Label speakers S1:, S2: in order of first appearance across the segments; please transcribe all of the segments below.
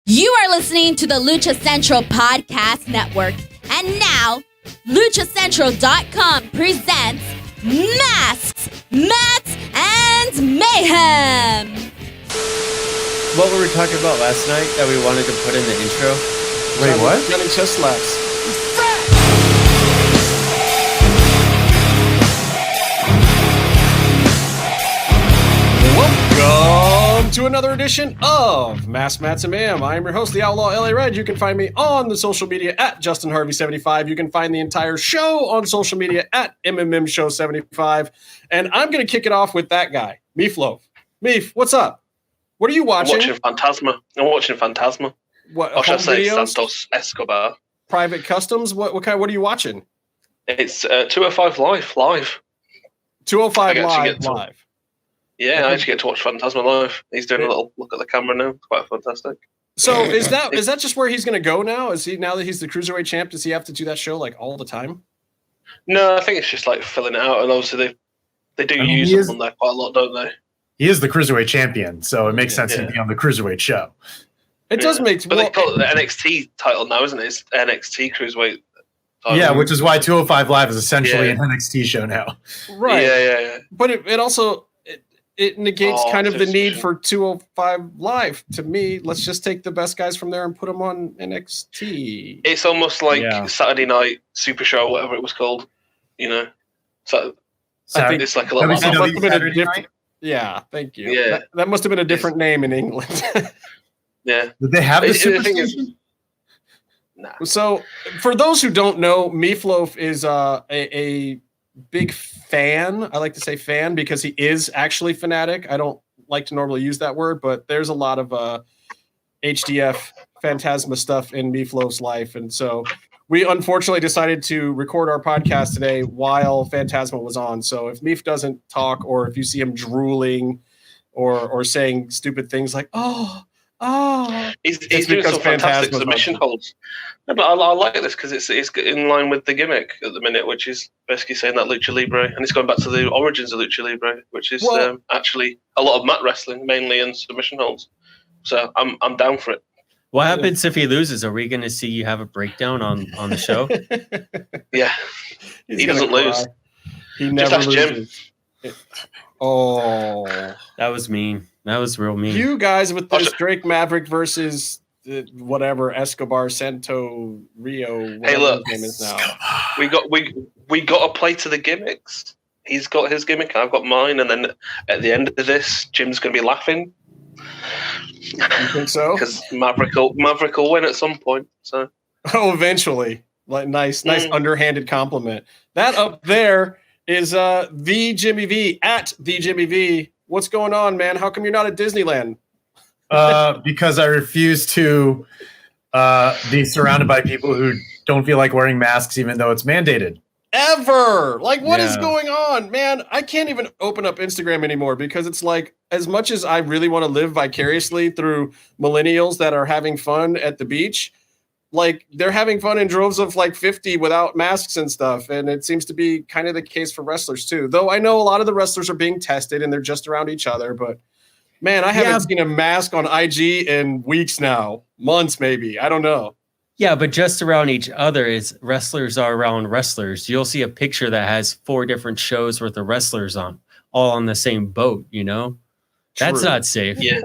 S1: You are listening to the Lucha Central Podcast Network. And now, LuchaCentral.com presents Masks, Mats, and Mayhem.
S2: What were we talking about last night that we wanted to put in the intro?
S3: Wait, what?
S4: Johnny chest slaps. Welcome to another edition of Masks, Mats, and Mayhem. I am your host, the Outlaw LA Red. You can find me on the social media at JustinHarvey75. You can find the entire show on social media at MMMshow75. And I'm going to kick it off with that guy, Meefloaf. Meef, what's up? What are you watching?
S5: I'm watching Phantasma.
S4: What?
S5: Or should I say
S4: videos?
S5: Santos Escobar?
S4: Private customs? What are you watching?
S5: It's 205 live.
S4: 205
S5: live. Yeah, I actually get to watch Phantasma live. He's doing a little look at the camera now. It's quite fantastic.
S4: So is that just where he's going to go now? Is he, now that he's the Cruiserweight champ, does he have to do that show like all the time?
S5: No, I think it's just like filling it out, and obviously they do use him on there quite a lot, don't they?
S3: He is the Cruiserweight champion, so it makes sense to be on the Cruiserweight show.
S4: It does make sense.
S5: But they call it the NXT title now, isn't it? It's NXT Cruiserweight title.
S3: Yeah, which is why 205 Live is essentially an NXT show now.
S4: Right.
S5: Yeah.
S4: But it also it negates kind of the need for 205 Live. To me, let's just take the best guys from there and put them on NXT.
S5: It's almost like Saturday Night Super Show, whatever it was called. You know, so I think it's like a little.
S4: That must have been a different. Yeah, thank you.
S5: Yeah,
S4: that must have been a different name in England.
S5: Yeah.
S3: Did they have the Super Station?
S5: Nah.
S4: So, for those who don't know, Meefloaf is a big fan. I like to say fan because he is actually fanatic. I don't like to normally use that word, but there's a lot of HDF Phantasma stuff in Meefloaf's life. And so we unfortunately decided to record our podcast today while Phantasma was on. So if Meef doesn't talk, or if you see him drooling or saying stupid things like, he's
S5: doing some fantastic submission holds. No, but I like this because it's in line with the gimmick at the minute, which is basically saying that Lucha Libre, and it's going back to the origins of Lucha Libre, which is actually a lot of mat wrestling, mainly in submission holds. So I'm down for it.
S2: What happens if he loses? Are we going to see you have a breakdown on the show?
S5: Yeah, he doesn't lose.
S4: He never
S5: just ask
S4: loses.
S5: Jim.
S2: That was mean. That was real mean.
S4: You guys with this Drake Maverick versus whatever Escobar Santo Rio.
S5: Hey, look,
S4: his name is now.
S5: we got to play to the gimmicks. He's got his gimmick, I've got mine, and then at the end of this, Jim's going to be laughing.
S4: You think so?
S5: Because Maverick will win at some point. So
S4: eventually, like nice underhanded compliment. That up there is the Jimmy V at the Jimmy V. What's going on, man? How come you're not at Disneyland?
S3: Because I refuse to be surrounded by people who don't feel like wearing masks, even though it's mandated.
S4: Ever. Like, what is going on, man? I can't even open up Instagram anymore because it's like, as much as I really want to live vicariously through millennials that are having fun at the beach, like they're having fun in droves of like 50 without masks and stuff. And it seems to be kind of the case for wrestlers too. Though I know a lot of the wrestlers are being tested and they're just around each other. But man, I haven't seen a mask on IG in weeks now, months maybe. I don't know.
S2: Yeah, but just around each other is wrestlers are around wrestlers. You'll see a picture that has 4 different shows worth of wrestlers on, all on the same boat, you know? That's not safe.
S5: Yeah.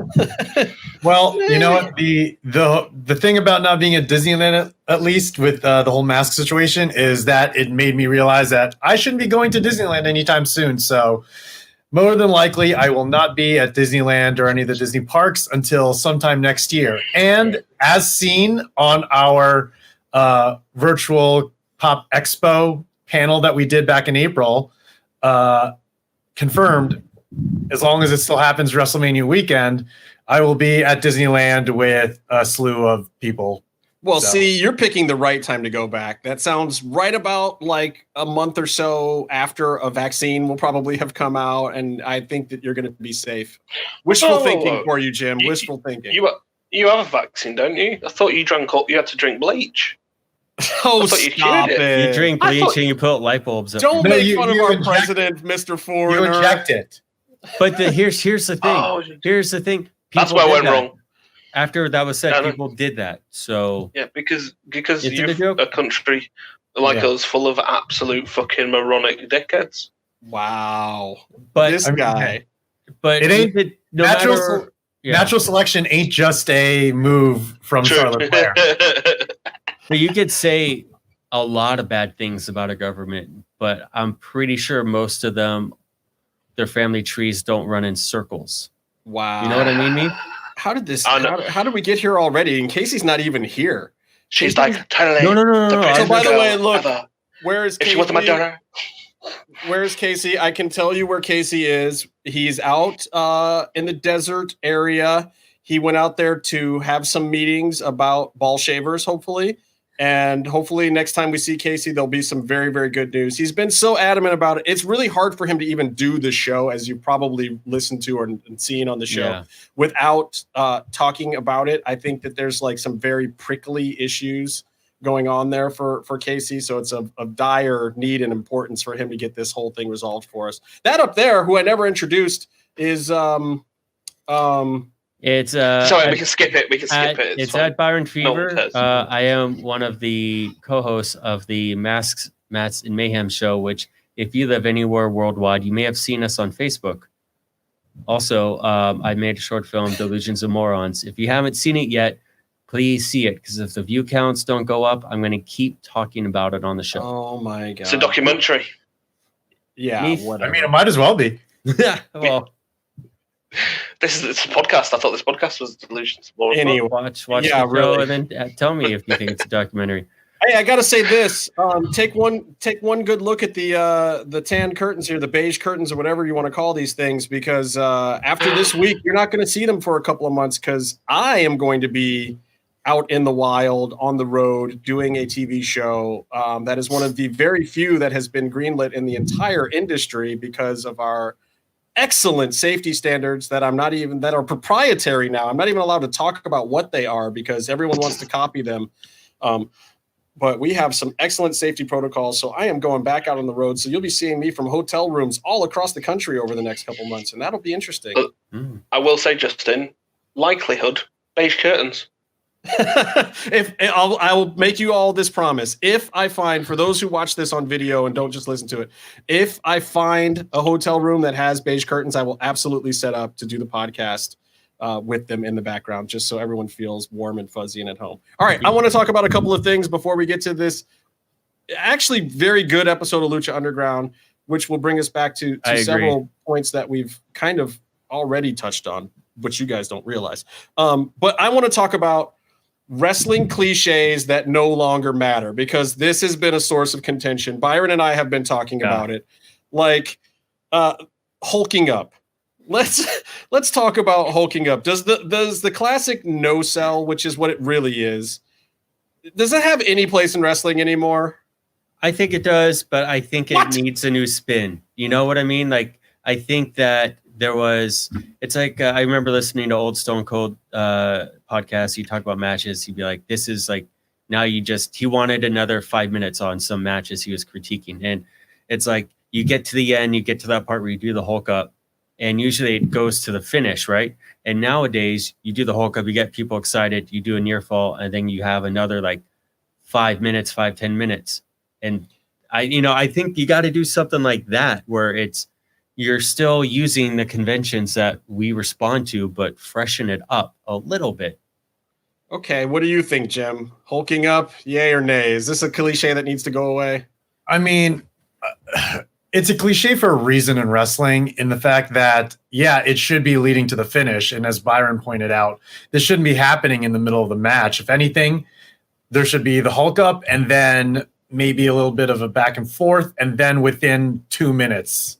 S3: Well, you know what? The thing about not being at Disneyland, at least with the whole mask situation, is that it made me realize that I shouldn't be going to Disneyland anytime soon. So more than likely, I will not be at Disneyland or any of the Disney parks until sometime next year. And as seen on our virtual Pop Expo panel that we did back in April, confirmed, as long as it still happens WrestleMania weekend, I will be at Disneyland with a slew of people.
S4: Well, see, you're picking the right time to go back. That sounds right about like a month or so after a vaccine will probably have come out, and I think that you're going to be safe. Wishful thinking for you, Jim. Wishful thinking.
S5: You have a vaccine, don't you? I thought you had to drink bleach.
S4: Oh, stop it.
S2: You drink bleach and you put light bulbs up.
S4: Don't make fun of our president, Mr. Foreigner.
S3: You inject it.
S2: But here's the thing. Here's the thing.
S5: That's where I went wrong.
S2: after that was said, people did that. So
S5: yeah, because
S2: Is it a
S5: you're
S2: joke?
S5: a country like us, full of absolute fucking moronic dickheads.
S4: Wow.
S2: But
S4: this guy.
S2: but
S3: It ain't
S2: no
S3: natural.
S2: matter.
S3: Natural selection ain't just a move from
S5: True.
S3: Charlotte Flair.
S2: But you could say a lot of bad things about a government, but I'm pretty sure most of them, their family trees don't run in circles.
S4: Wow.
S2: You know what I mean?
S4: How did this? How did we get here already? And Casey's not even here.
S5: She's like, totally.
S2: No.
S4: So by the way, look, where is
S5: if
S4: Casey?
S5: she wasn't my daughter.
S4: Where's Casey? I can tell you where Casey is. He's out in the desert area. He went out there to have some meetings about ball shavers, hopefully. And hopefully next time we see Casey, there'll be some very, very good news. He's been so adamant about it. It's really hard for him to even do the show, as you probably listened to or seen on the show, without talking about it. I think that there's like some very prickly issues going on there for Casey. So it's of dire need and importance for him to get this whole thing resolved for us. That up there, who I never introduced, is
S2: It's
S5: sorry, we can skip it.
S2: It's at Byron Fever. I am one of the co-hosts of the Masks, Mats, and Mayhem show, which if you live anywhere worldwide, you may have seen us on Facebook. Also, I made a short film, Delusions of Morons. If you haven't seen it yet, please see it, because if the view counts don't go up, I'm going to keep talking about it on the show.
S4: Oh my God.
S5: It's a documentary.
S4: Yeah,
S3: whatever. I mean, it might as well be.
S2: Well,
S5: it's a podcast. I thought this podcast was Delusions of Morons.
S2: anyway, watch the show and then tell me if you think it's a documentary.
S4: Hey, I gotta say this. Take one good look at the tan curtains here, the beige curtains, or whatever you want to call these things, because after this week, you're not going to see them for a couple of months, because I am going to be out in the wild, on the road, doing a TV show that is one of the very few that has been greenlit in the entire industry because of our excellent safety standards that are proprietary now. I'm not even allowed to talk about what they are because everyone wants to copy them. But we have some excellent safety protocols. So I am going back out on the road. So you'll be seeing me from hotel rooms all across the country over the next couple months. And that'll be interesting.
S5: I will say, Justin, likelihood, beige curtains.
S4: I will make you all this promise. If I find, for those who watch this on video and don't just listen to it, if I find a hotel room that has beige curtains, I will absolutely set up to do the podcast with them in the background, just so everyone feels warm and fuzzy and at home. All right, I want to talk about a couple of things before we get to this actually very good episode of Lucha Underground, which will bring us back to several points that we've kind of already touched on, which you guys don't realize. But I want to talk about wrestling cliches that no longer matter, because this has been a source of contention. Byron and I have been talking about it, like hulking up. Let's talk about hulking up. Does the classic no sell, which is what it really is, does it have any place in wrestling anymore?
S2: I think it does, but I think it needs a new spin. You know what I mean? Like, I think that it's like, I remember listening to old Stone Cold podcasts. He'd talk about matches. He'd be like, this is like, now he wanted another 5 minutes on some matches he was critiquing. And it's like, you get to the end, you get to that part where you do the Hulk up, and usually it goes to the finish, right? And nowadays you do the Hulk up, you get people excited, you do a near fall, and then you have another like 10 minutes. And I think you got to do something like that, where you're still using the conventions that we respond to, but freshen it up a little bit.
S4: Okay, what do you think, Jim? Hulking up, yay or nay? Is this a cliche that needs to go away?
S3: I mean, it's a cliche for a reason in wrestling, in the fact that, it should be leading to the finish. And as Byron pointed out, this shouldn't be happening in the middle of the match. If anything, there should be the Hulk up and then maybe a little bit of a back and forth, and then within 2 minutes.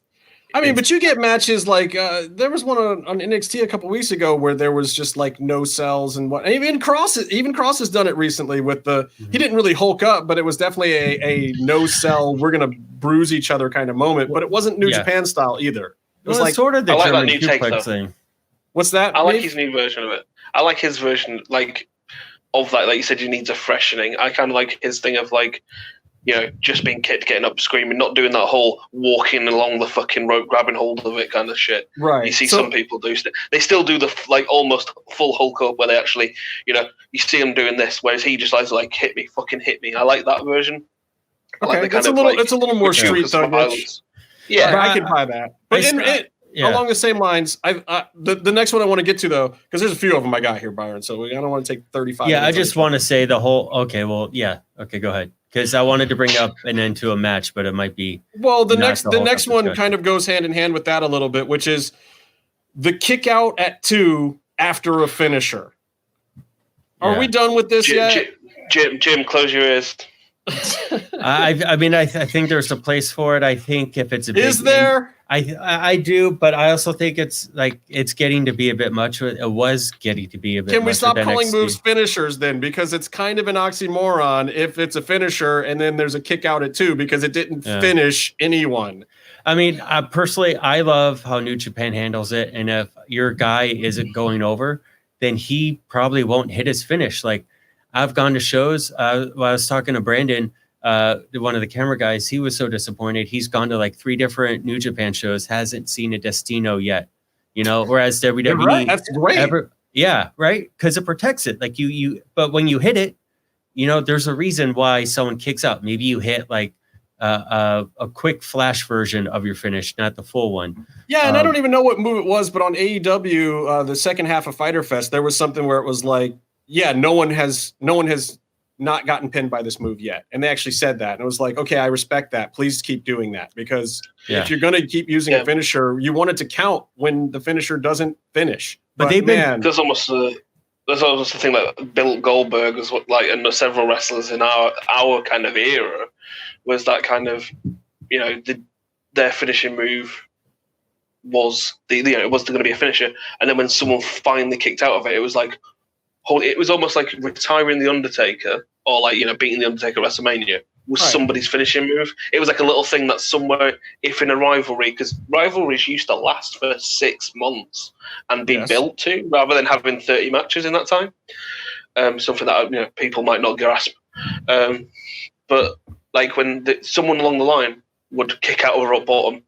S4: I mean, but you get matches like there was one on NXT a couple weeks ago where there was just like no sells and what. Even Cross has done it recently with he didn't really Hulk up, but it was definitely a no sell, we're gonna bruise each other kind of moment. But it wasn't New Japan style either. It was like
S2: sort of the
S5: I like
S2: German
S5: that new take,
S2: suplex
S5: though.
S2: thing.
S4: What's that?
S5: I like his new version of it. I like his version, like, of that. Like you said, he needs a freshening. I kind of like his thing of like, just being kicked, getting up, screaming, not doing that whole walking along the fucking rope, grabbing hold of it kind of shit.
S4: Right.
S5: You see some people do. They still do the almost full Hulk up where they actually, you see them doing this, whereas he just likes to hit me, fucking hit me. I like that version.
S4: Okay, it's a little more street thuggish.
S5: Yeah,
S4: I can buy that. But along the same lines, the next one I want to get to though, because there's a few of them I got here, Byron. So I don't want to take 35.
S2: Yeah, I just want to say the whole. Okay, well, yeah. Okay, go ahead. Because I wanted to bring up an end to a match, but it might be.
S4: Well, the next one kind of goes hand in hand with that a little bit, which is the kick out at 2 after a finisher. Are we done with this yet?
S5: Jim, close your ears.
S2: I mean, I think there's a place for it. I think if it's a big
S4: is there?
S2: I do, but I also think it's getting to be a bit much. It was getting to be a bit.
S4: Can we stop calling moves finishers then? Because it's kind of an oxymoron if it's a finisher and then there's a kick out at 2 because it didn't finish anyone.
S2: I mean, personally, I love how New Japan handles it, and if your guy isn't going over, then he probably won't hit his finish. Like I've gone to shows. While I was talking to Brandon, one of the camera guys, he was so disappointed. He's gone to like 3 different New Japan shows, hasn't seen a Destino yet. Whereas WWE,
S4: right. That's great.
S2: Right, because it protects it. Like you, but when you hit it, there's a reason why someone kicks out. Maybe you hit like a quick flash version of your finish, not the full one.
S4: Yeah, and I don't even know what move it was, but on AEW, the second half of Fyter Fest, there was something where it was like, no one has not gotten pinned by this move yet. And they actually said that. And it was like, okay, I respect that. Please keep doing that. Because if you're going to keep using a finisher, you want it to count when the finisher doesn't finish. But
S5: there's almost the thing like Bill Goldberg was and several wrestlers in our kind of era was that kind of, their finishing move was it was going to be a finisher. And then when someone finally kicked out of it, it was like, it was almost like retiring the Undertaker or beating the Undertaker at WrestleMania was somebody's finishing move. It was like a little thing that somewhere, if in a rivalry, because rivalries used to last for 6 months and be built to, rather than having 30 matches in that time. Something that people might not grasp. But like when someone along the line would kick out of a rock bottom,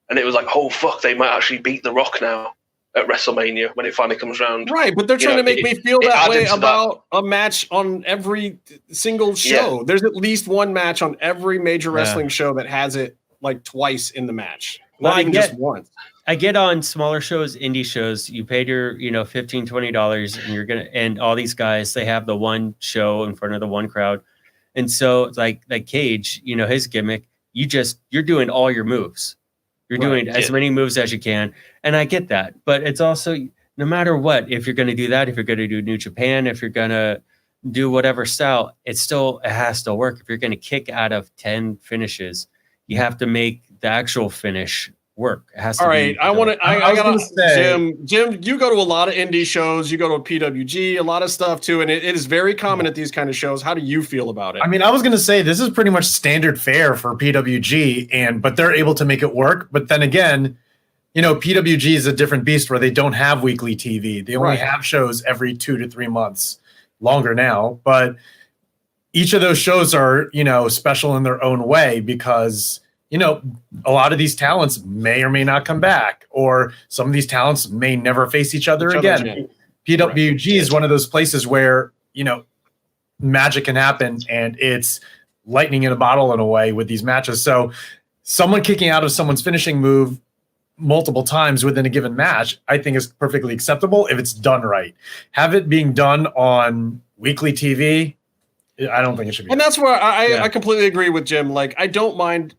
S5: and it was like, oh fuck, they might actually beat The Rock now at WrestleMania when it finally comes around.
S4: Right, but they're trying to make me feel that way about a match on every single show. Yeah. There's at least one match on every major wrestling show that has it like twice in the match. Not even just once.
S2: I get on smaller shows, indie shows, you paid your, $15, $20 and and all these guys, they have the one show in front of the one crowd. And so like Cage, his gimmick, you're doing all your moves. You're doing as many moves as you can. And I get that. But it's also, no matter what, if you're going to do that, if you're going to do New Japan, if you're going to do whatever style, it has to work. If you're going to kick out of 10 finishes, you have to make the actual finish work. It has to. All right.
S4: I gotta say, Jim, you go to a lot of indie shows, you go to a PWG, a lot of stuff too. And it is very common at these kind of shows. How do you feel about it?
S3: I mean, I was going to say this is pretty much standard fare for PWG but they're able to make it work. But then again, PWG is a different beast where they don't have weekly TV. They only have shows every 2 to 3 months, longer now. But each of those shows are, special in their own way because, a lot of these talents may or may not come back, or some of these talents may never face each other again. PWG is one of those places where, magic can happen and it's lightning in a bottle in a way with these matches. So someone kicking out of someone's finishing move multiple times within a given match, I think is perfectly acceptable if it's done right. Have it being done on weekly TV, I don't think it should be.
S4: And that's where I completely agree with Jim. Like, I don't mind,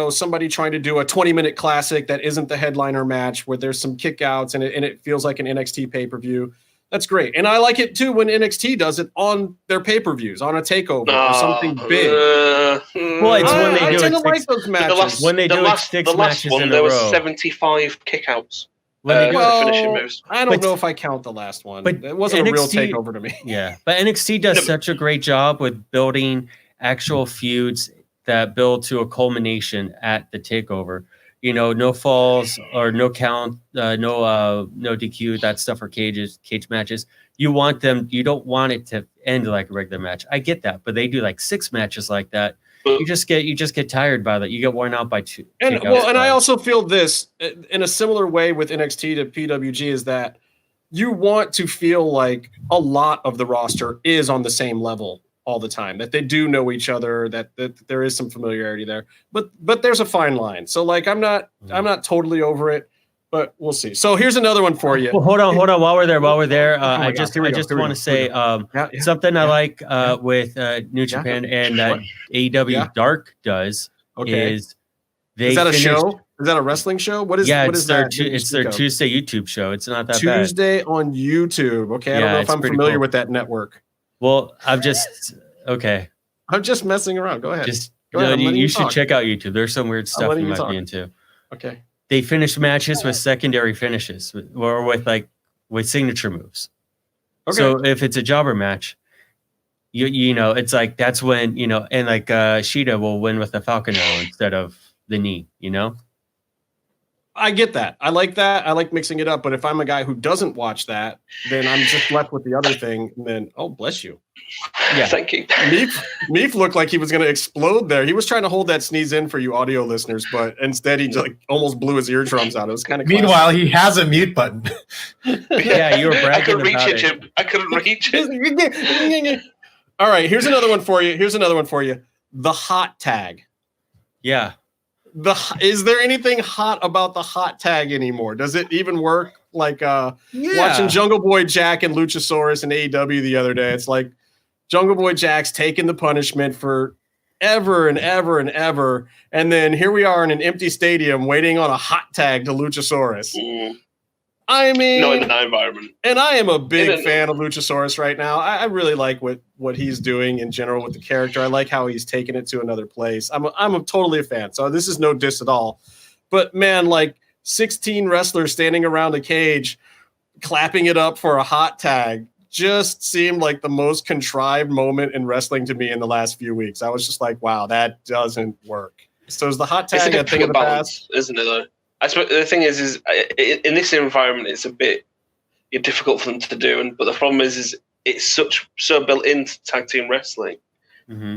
S4: somebody trying to do a 20-minute classic that isn't the headliner match where there's some kickouts and it feels like an NXT pay-per-view. That's great. And I like it too when NXT does it on their pay-per-views, on a takeover or something big.
S2: Well, it's when they do it.
S4: Like those matches.
S2: When they do it 6 matches in a row.
S5: There was 75 kickouts.
S2: Finishing
S5: moves.
S4: I don't know if I count the last one. But it wasn't a real takeover to me.
S2: Yeah, but NXT does such a great job with building actual feuds that build to a culmination at the takeover. No falls or no count, no DQ, that stuff for cage matches. You want them, you don't want it to end like a regular match. I get that, but they do like 6 matches like that. you just get tired by that. You get worn out by two.
S4: And I also feel this in a similar way with NXT to PWG is that you want to feel like a lot of the roster is on the same level all the time, that they do know each other, that there is some familiarity there, but there's a fine line. So like, I'm not totally over it, but we'll see. So here's another one for you.
S2: Well, hold on. While we're there, I just want to say something I like with New Japan and that AEW Dark does is
S4: is that a show? Is that a wrestling show? What is that?
S2: It's their Tuesday YouTube show. It's not that
S4: Tuesday on YouTube. Okay, I don't know if I'm familiar with that network.
S2: Well, I'm just
S4: messing around. Go ahead.
S2: You should check out YouTube. There's some weird stuff you might be into.
S4: Okay.
S2: They finish matches with secondary finishes or with signature moves. Okay. So if it's a jobber match, you know, it's like that's when, you know, and like Shida will win with a Falcon Arrow instead of the knee, you know?
S4: I get that. I like that. I like mixing it up. But if I'm a guy who doesn't watch that, then I'm just left with the other thing. And then, oh, bless you.
S5: Yeah, thank you.
S4: Meef looked like he was going to explode there. He was trying to hold that sneeze in for you audio listeners, but instead he like almost blew his eardrums out. It was kind of.
S3: Meanwhile, he has a mute button.
S2: Yeah, you were bragging
S5: I couldn't
S2: about
S5: reach it. I couldn't reach it.
S4: All right, here's another one for you. The hot tag.
S2: Yeah.
S4: Is there anything hot about the hot tag anymore? Does it even work? Like watching Jungle Boy Jack and Luchasaurus in AEW the other day. It's like Jungle Boy Jack's taking the punishment for ever and ever and ever. And then here we are in an empty stadium waiting on a hot tag to Luchasaurus. I mean,
S5: not in that environment.
S4: And I am a big fan of Luchasaurus right now. I really like what he's doing in general with the character. I like how he's taken it to another place. I'm totally a fan. So this is no diss at all. But man, like 16 wrestlers standing around a cage, clapping it up for a hot tag just seemed like the most contrived moment in wrestling to me in the last few weeks. I was just like, wow, that doesn't work. So is the hot tag a thing of the past?
S5: Isn't it though? I suppose the thing is in this environment, it's a bit difficult for them to do. But the problem is it's so built into tag team wrestling. Mm-hmm.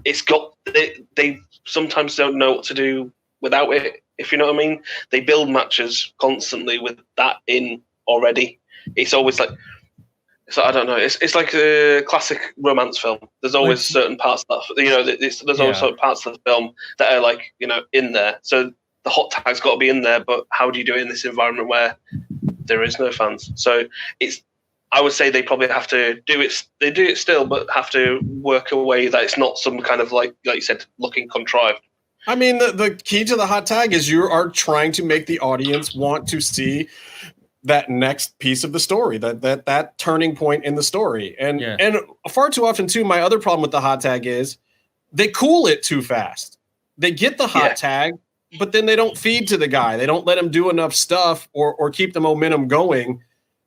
S5: It's got they sometimes don't know what to do without it. If you know what I mean, they build matches constantly with that in already. It's always like. So I don't know. It's like a classic romance film. There's always certain parts that there's always certain parts of the film that are like in there. So the hot tag's got to be in there, but how do you do it in this environment where there is no fans? So I would say they probably have to do it. They do it still, but have to work a way that it's not some kind of like you said, looking contrived.
S4: I mean, the key to the hot tag is you are trying to make the audience want to see that next piece of the story, that turning point in the story. And far too often too, my other problem with the hot tag is they cool it too fast. They get the hot tag, but then they don't feed to the guy. They don't let him do enough stuff or keep the momentum going.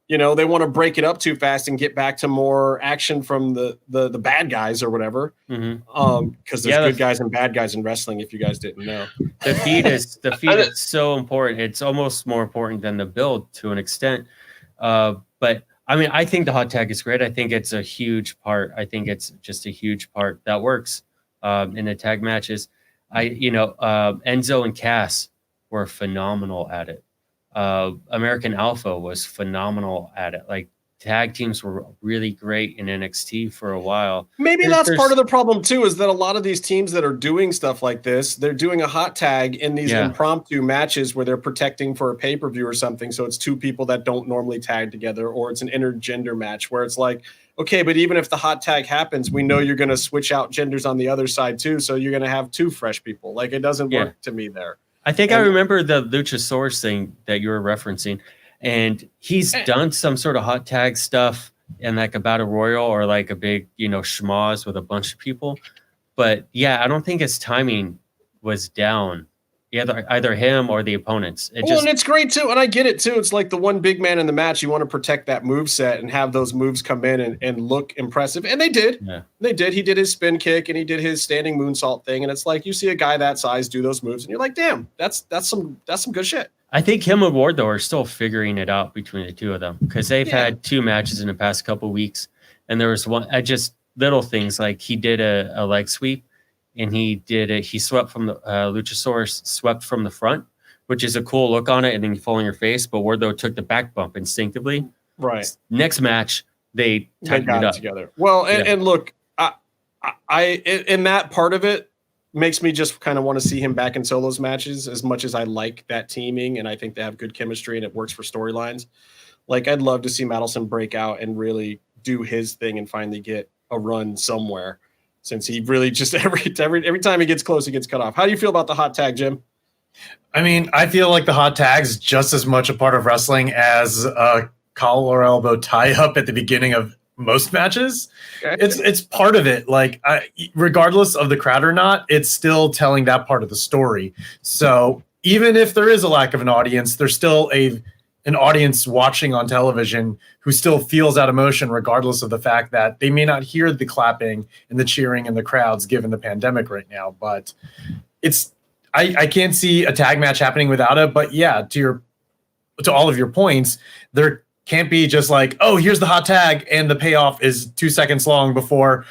S4: They want to break it up too fast and get back to more action from the bad guys or whatever. Mm-hmm. Because there's good guys and bad guys in wrestling, if you guys didn't know.
S2: The feed is so important. It's almost more important than the build to an extent. But I mean, I think the hot tag is great. I think it's a huge part. I think it's just a huge part that works in the tag matches. Enzo and Cass were phenomenal at it. American Alpha was phenomenal at it. Like tag teams were really great in NXT for a while.
S4: Maybe that's part of the problem too, is that a lot of these teams that are doing stuff like this, they're doing a hot tag in these impromptu matches where they're protecting for a pay-per-view or something. So it's two people that don't normally tag together, or it's an intergender match where it's like, okay, but even if the hot tag happens, we know you're going to switch out genders on the other side too. So you're going to have two fresh people. Like it doesn't work to me there.
S2: I think I remember the Luchasaurus thing that you were referencing, and he's done some sort of hot tag stuff in like a battle royal or like a big, schmoz with a bunch of people. But yeah, I don't think his timing was down. Either him or the opponents.
S4: And it's great too, and I get it too. It's like the one big man in the match. You want to protect that move set and have those moves come in and look impressive, and they did. Yeah. They did. He did his spin kick and he did his standing moonsault thing, and it's like you see a guy that size do those moves, and you're like, damn, that's some good shit.
S2: I think him and Ward though are still figuring it out between the two of them because they've had two matches in the past couple weeks, and there was one just little things like he did a leg sweep. and he did it. He swept from the Luchasaurus swept from the front, which is a cool look on it, and then you fall on your face. But Wardlow took the back bump instinctively.
S4: Right.
S2: Next match, they tightened it up
S4: together. Well, and look, I in that part of it makes me just kind of want to see him back in solos matches as much as I like that teaming, and I think they have good chemistry and it works for storylines. Like, I'd love to see Madison break out and really do his thing and finally get a run somewhere, since he really just every time he gets close, he gets cut off. How do you feel about the hot tag, Jim?
S3: I mean, I feel like the hot tag's just as much a part of wrestling as a collar or elbow tie up at the beginning of most matches. Okay. It's part of it. Like, regardless of the crowd or not, it's still telling that part of the story. So even if there is a lack of an audience, there's still an audience watching on television who still feels that emotion, regardless of the fact that they may not hear the clapping and the cheering and the crowds given the pandemic right now. But I can't see a tag match happening without it. But yeah, to all of your points, there can't be just like, oh, here's the hot tag, and the payoff is 2 seconds long before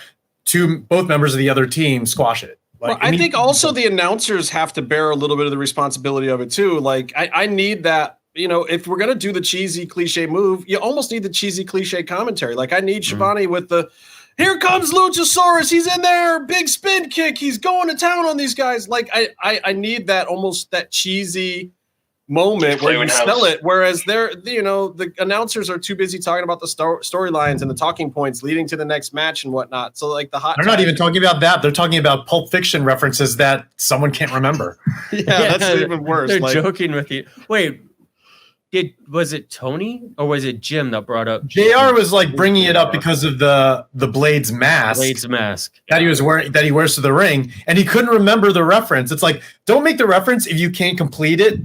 S3: both members of the other team squash it. Like,
S4: well, I think also the announcers have to bear a little bit of the responsibility of it too. Like, I need that, if we're going to do the cheesy cliche move, you almost need the cheesy cliche commentary. Like, I need Shivani with the, here comes Luchasaurus, he's in there, big spin kick, he's going to town on these guys. Like, I need that, almost that cheesy moment where you sell it, whereas the announcers are too busy talking about the storylines and the talking points leading to the next match and whatnot. So like they're
S3: not even talking about that. They're talking about Pulp Fiction references that someone can't remember.
S4: That's even worse.
S2: They're joking with you. Wait, was it Tony or was it Jim that brought up?
S3: JR was like bringing it up because of the Blade's mask. That he was wearing, that he wears to the ring, and he couldn't remember the reference. It's like, don't make the reference if you can't complete it.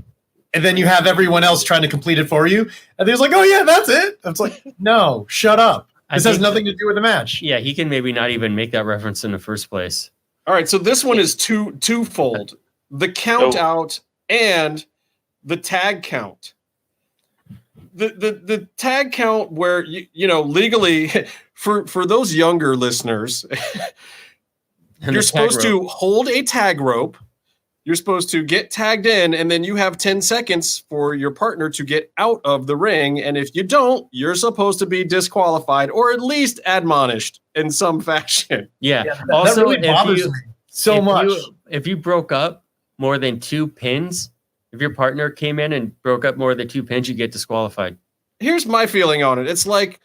S3: And then you have everyone else trying to complete it for you. And he was like, oh, yeah, that's it. It's like, no, shut up. This has nothing to do with the match.
S2: Yeah, he can maybe not even make that reference in the first place.
S4: All right, so this one is twofold. The count out and the tag count. The tag count where, legally, for those younger listeners, you're supposed to hold a tag rope. You're supposed to get tagged in, and then you have 10 seconds for your partner to get out of the ring. And if you don't, you're supposed to be disqualified or at least admonished in some fashion.
S2: Yeah.
S3: Also, that really bothers me so much.
S2: If you broke up more than 2 pins, if your partner came in and broke up more than 2 pins, you get disqualified.
S4: Here's my feeling on it. It's like,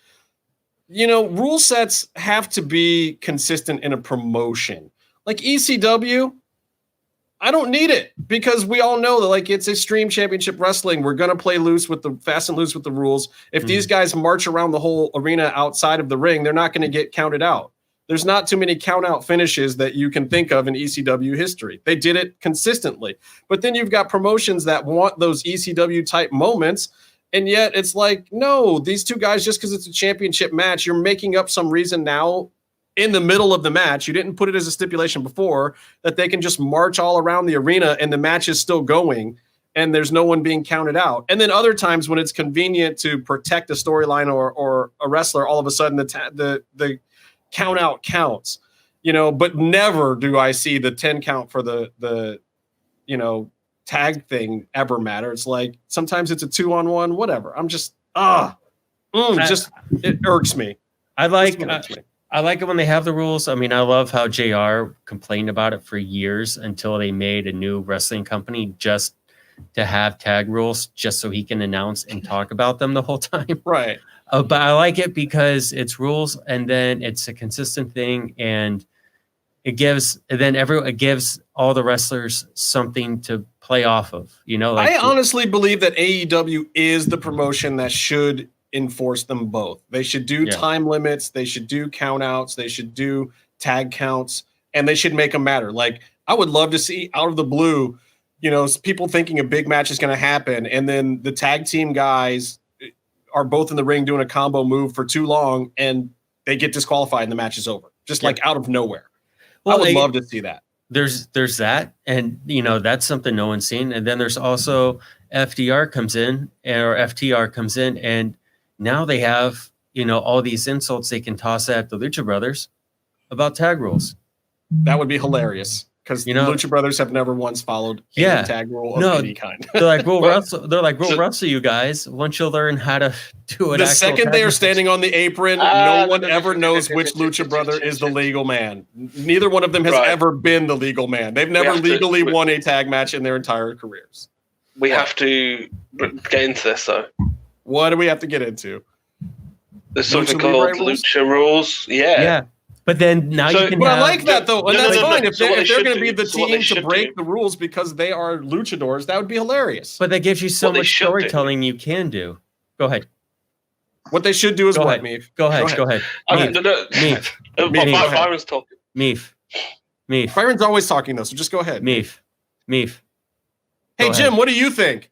S4: rule sets have to be consistent in a promotion. Like ECW, I don't need it, because we all know that, like, it's Extreme Championship Wrestling. We're going to play fast and loose with the rules. If these guys march around the whole arena outside of the ring, they're not going to get counted out. There's not too many count out finishes that you can think of in ECW history. They did it consistently. But then you've got promotions that want those ECW type moments. And yet it's like, no, these two guys, just because it's a championship match, you're making up some reason now in the middle of the match. You didn't put it as a stipulation before that they can just march all around the arena and the match is still going and there's no one being counted out. And then other times when it's convenient to protect a storyline or a wrestler, all of a sudden the count out counts, but never do I see the 10 count for the tag thing ever matter. It's like, sometimes it's a 2-on-1, whatever. I'm just, it irks me.
S2: I like it when they have the rules. I mean, I love how JR complained about it for years until they made a new wrestling company just to have tag rules, just so he can announce and talk about them the whole time.
S4: Right.
S2: But I like it because it's rules, and then it's a consistent thing, and it gives all the wrestlers something to play off of.
S4: I honestly believe that AEW is the promotion that should enforce them both. They should do time limits, they should do count outs, they should do tag counts, and they should make them matter. Like, I would love to see out of the blue, people thinking a big match is going to happen, and then the tag team guys are both in the ring doing a combo move for too long and they get disqualified and the match is over, just like out of nowhere. Well, I would love to see that.
S2: There's that, and that's something no one's seen. And then there's also FTR comes in, and now they have, all these insults they can toss at the Lucha Brothers about tag rules.
S4: That would be hilarious. because the Lucha Brothers have never once followed any tag rule of any kind.
S2: They're like, we'll wrestle you guys once you learn how to do it.
S4: The second they are standing on the apron, no one ever knows which Lucha Brother is the legal man. Neither one of them has ever been the legal man. They've never legally won a tag match in their entire careers.
S5: We have to get into this, though.
S4: What do we have to get into?
S5: There's something called Lucha rules. Yeah.
S2: But then now you can.
S4: But I like that though, and that's fine. If they're going to be the team to break the rules because they are luchadors, that would be hilarious.
S2: But that gives you so much storytelling you can do. Go ahead.
S4: What they should do is what, Meef?
S2: Go ahead.
S5: Meef. Byron's talking.
S2: Meef.
S4: Byron's always talking though, so just go ahead.
S2: Meef.
S4: Hey Jim, what do you think?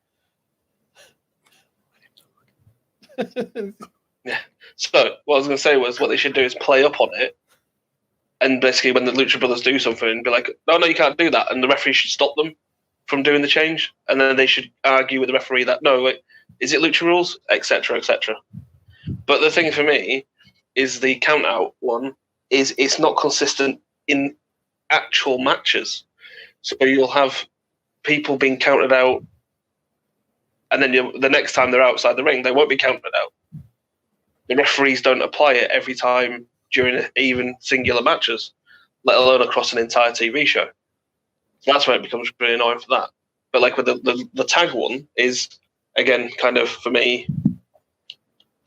S5: Yeah. So what I was going to say was what they should do is play up on it. And basically, when the Lucha Brothers do something, be like, no, you can't do that. And the referee should stop them from doing the change. And then they should argue with the referee that, no, wait, is it Lucha rules? Etc., etc. But the thing for me is the count-out one is it's not consistent in actual matches. So you'll have people being counted out, and then the next time they're outside the ring, they won't be counted out. The referees don't apply it every time during even singular matches, let alone across an entire TV show. So that's where it becomes really annoying for that. But like with the tag one is, again, kind of for me,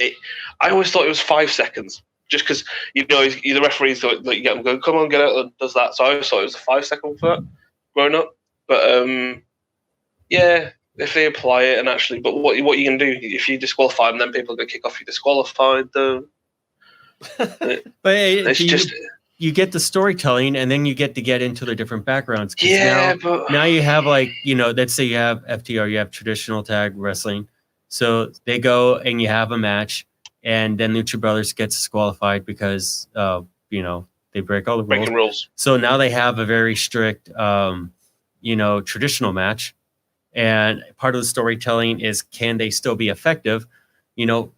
S5: I always thought it was 5 seconds. Just because, the referees thought, like, you get them go, come on, get out, and does that. So I always thought it was a 5 second for that growing up. But if they apply it and actually, but what you can do if you disqualify them, then people are going to kick off you disqualified.
S2: But you get the storytelling, and then you get to get into the different backgrounds. Now you have let's say you have FTR, you have traditional tag wrestling. So they go and you have a match, and then Lucha Brothers gets disqualified because they break all the rules. So now they have a very strict traditional match. And part of the storytelling is, can they still be effective,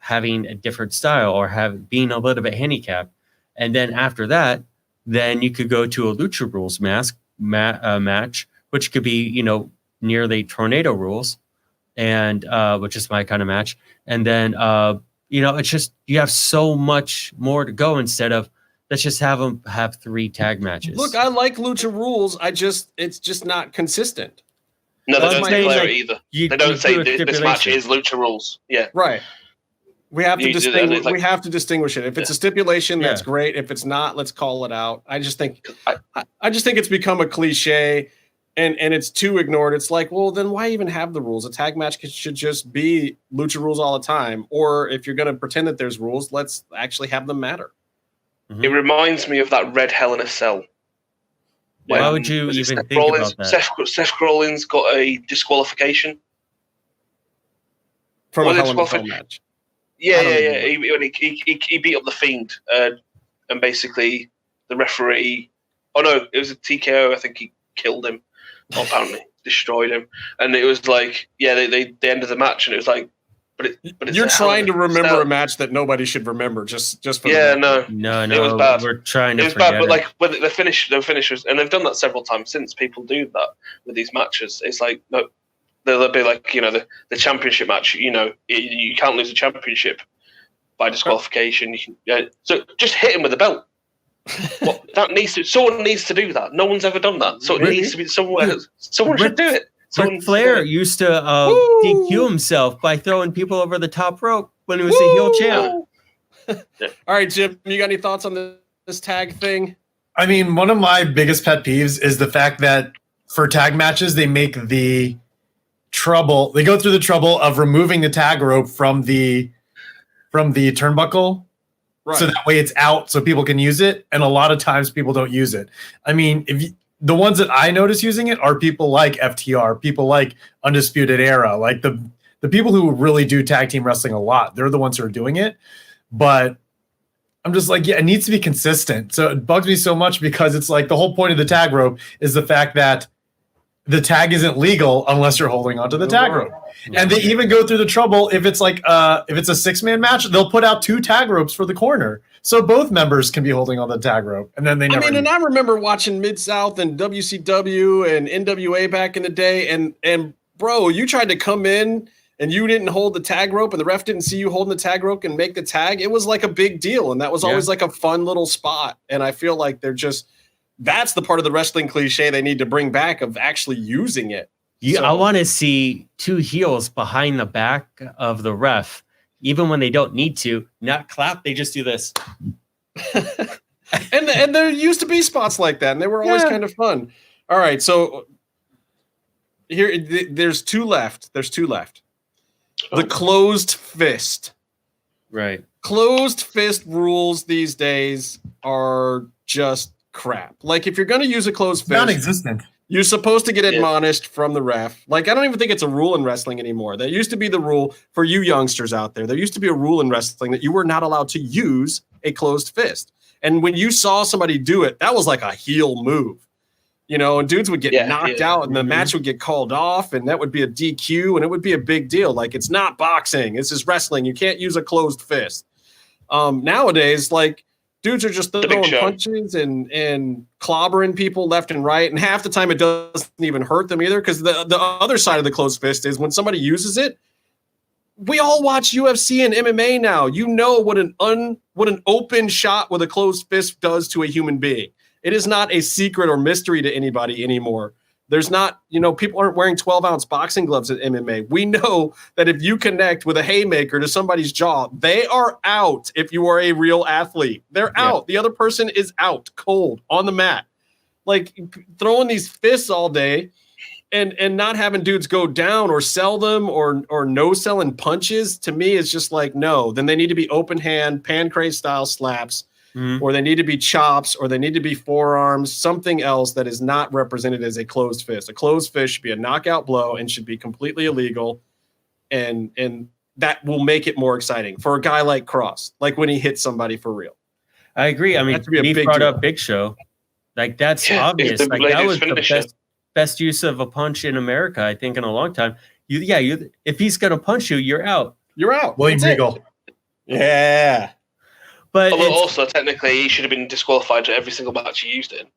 S2: having a different style or being a little bit handicapped? And then after that, then you could go to a Lucha Rules match, which could be, near the Tornado Rules, and which is my kind of match. And then, it's just, you have so much more to go instead of, let's just have them have 3 tag matches.
S4: Look, I like Lucha Rules. It's just not consistent.
S5: No, they don't declare it either. They don't say this match is Lucha Rules. Yeah,
S4: right. We have to distinguish. We have to distinguish it. If it's a stipulation, that's great. If it's not, let's call it out. I just think it's become a cliche, and it's too ignored. It's like, well, then why even have the rules? A tag match should just be Lucha Rules all the time. Or if you're going to pretend that there's rules, let's actually have them matter.
S5: Mm-hmm. It reminds me of that Red Hell in a Cell.
S2: Why would you even think about that?
S5: Seth Rollins got a disqualification
S4: from a Hell in a Cell match.
S5: Yeah. He beat up the Fiend, and basically the referee. Oh no, it was a TKO. I think he killed him. Apparently, destroyed him. And it was like, they ended the match, and it was like, but it's
S4: you're trying to remember a match that nobody should remember. Just for
S2: no,
S5: it was bad.
S2: We're trying to.
S5: It was bad, but like when the finishers, and they've done that several times since. People do that with these matches. It's like, no, they'll be like, the championship match. You can't lose a championship by disqualification. So just hit him with a belt. Someone needs to do that. No one's ever done that. So it needs to be somewhere. Someone should do it.
S2: Ric Flair used to DQ himself by throwing people over the top rope when he was a heel champ.
S4: All right, Jim, you got any thoughts on this tag thing?
S3: I mean, one of my biggest pet peeves is the fact that for tag matches, they make they go through the trouble of removing the tag rope from the turnbuckle. Right. So that way it's out so people can use it. And a lot of times people don't use it. I mean, the ones that I notice using it are people like FTR, people like Undisputed Era, like the people who really do tag team wrestling a lot. They're the ones who are doing it. But I'm just like, it needs to be consistent. So it bugs me so much because it's like the whole point of the tag rope is the fact that the tag isn't legal unless you're holding onto the tag rope. And they even go through the trouble if it's like if it's a 6-man match, they'll put out 2 tag ropes for the corner So both members can be holding on the tag rope, and then they never.
S4: And I remember watching Mid-South and WCW and NWA back in the day, and bro, you tried to come in and you didn't hold the tag rope, and the ref didn't see you holding the tag rope and make the tag. It was like a big deal, and that was always like a fun little spot. And I feel like that's the part of the wrestling cliche they need to bring back of actually using it.
S2: Yeah, I want to see two heels behind the back of the ref, even when they don't need to, not clap. They just do this.
S4: and there used to be spots like that, and they were always kind of fun. All right, so here there's two left. There's two left. The closed fist.
S2: Right.
S4: Closed fist rules these days are just crap. Like, if you're going to use a closed fist,
S3: non-existent.
S4: You're supposed to get admonished from the ref. Like, I don't even think it's a rule in wrestling anymore. That used to be the rule for you youngsters out there. There used to be a rule in wrestling that you were not allowed to use a closed fist. And when you saw somebody do it, that was like a heel move. You know, and dudes would get knocked out, and the match would get called off, and that would be a DQ, and it would be a big deal. Like, it's not boxing. This is wrestling. You can't use a closed fist. Nowadays, like, dudes are just throwing punches and clobbering people left and right. And half the time it doesn't even hurt them either. Because the other side of the closed fist is when somebody uses it, we all watch UFC and MMA now. You know what an open shot with a closed fist does to a human being. It is not a secret or mystery to anybody anymore. There's not, people aren't wearing 12-ounce boxing gloves at MMA. We know that if you connect with a haymaker to somebody's jaw, they are out if you are a real athlete. They're out. The other person is out, cold, on the mat. Like, throwing these fists all day and not having dudes go down or sell them or no selling punches, to me, is just like, no. Then they need to be open hand, pancrase style slaps. Or they need to be chops, or they need to be forearms, something else that is not represented as a closed fist. A closed fist should be a knockout blow and should be completely illegal, and that will make it more exciting for a guy like Cross, like when he hits somebody for real.
S2: I agree. I mean, he brought up Big Show. Like, that's obvious. Like, that was the best use of a punch in America, I think, in a long time. If he's going to punch you, you're out.
S4: You're out.
S3: William Regal.
S4: Yeah.
S5: But also, technically, he should have been disqualified to every single match he used in.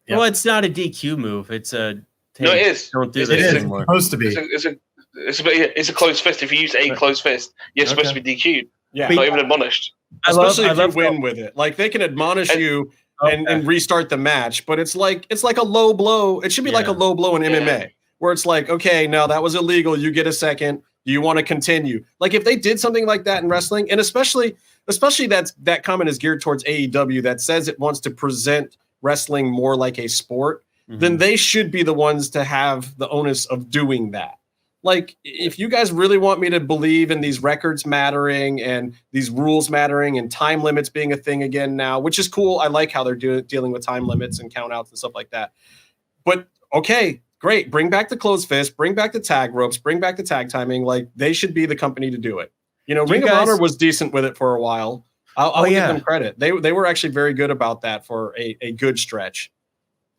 S2: Yeah. Well, it's not a DQ move. It's a...
S5: No, it is.
S2: Don't do this anymore.
S3: It's supposed to be.
S5: It's a closed fist. If you use a closed fist, you're supposed to be DQ'd. Yeah. Not even admonished.
S4: Especially if you win with it. Like, they can admonish you and restart the match, but it's like a low blow. It should be like a low blow in MMA, where it's like, okay, no, that was illegal. You get a second. Do you want to continue? Like, if they did something like that in wrestling, and especially that comment is geared towards AEW that says it wants to present wrestling more like a sport, then they should be the ones to have the onus of doing that. Like, if you guys really want me to believe in these records mattering and these rules mattering and time limits being a thing again now, which is cool. I like how they're dealing with time limits and countouts and stuff like that. But okay, great. Bring back the closed fist, bring back the tag ropes, bring back the tag timing. Like, they should be the company to do it. Ring of Honor was decent with it for a while. I'll give them credit. They were actually very good about that for a good stretch.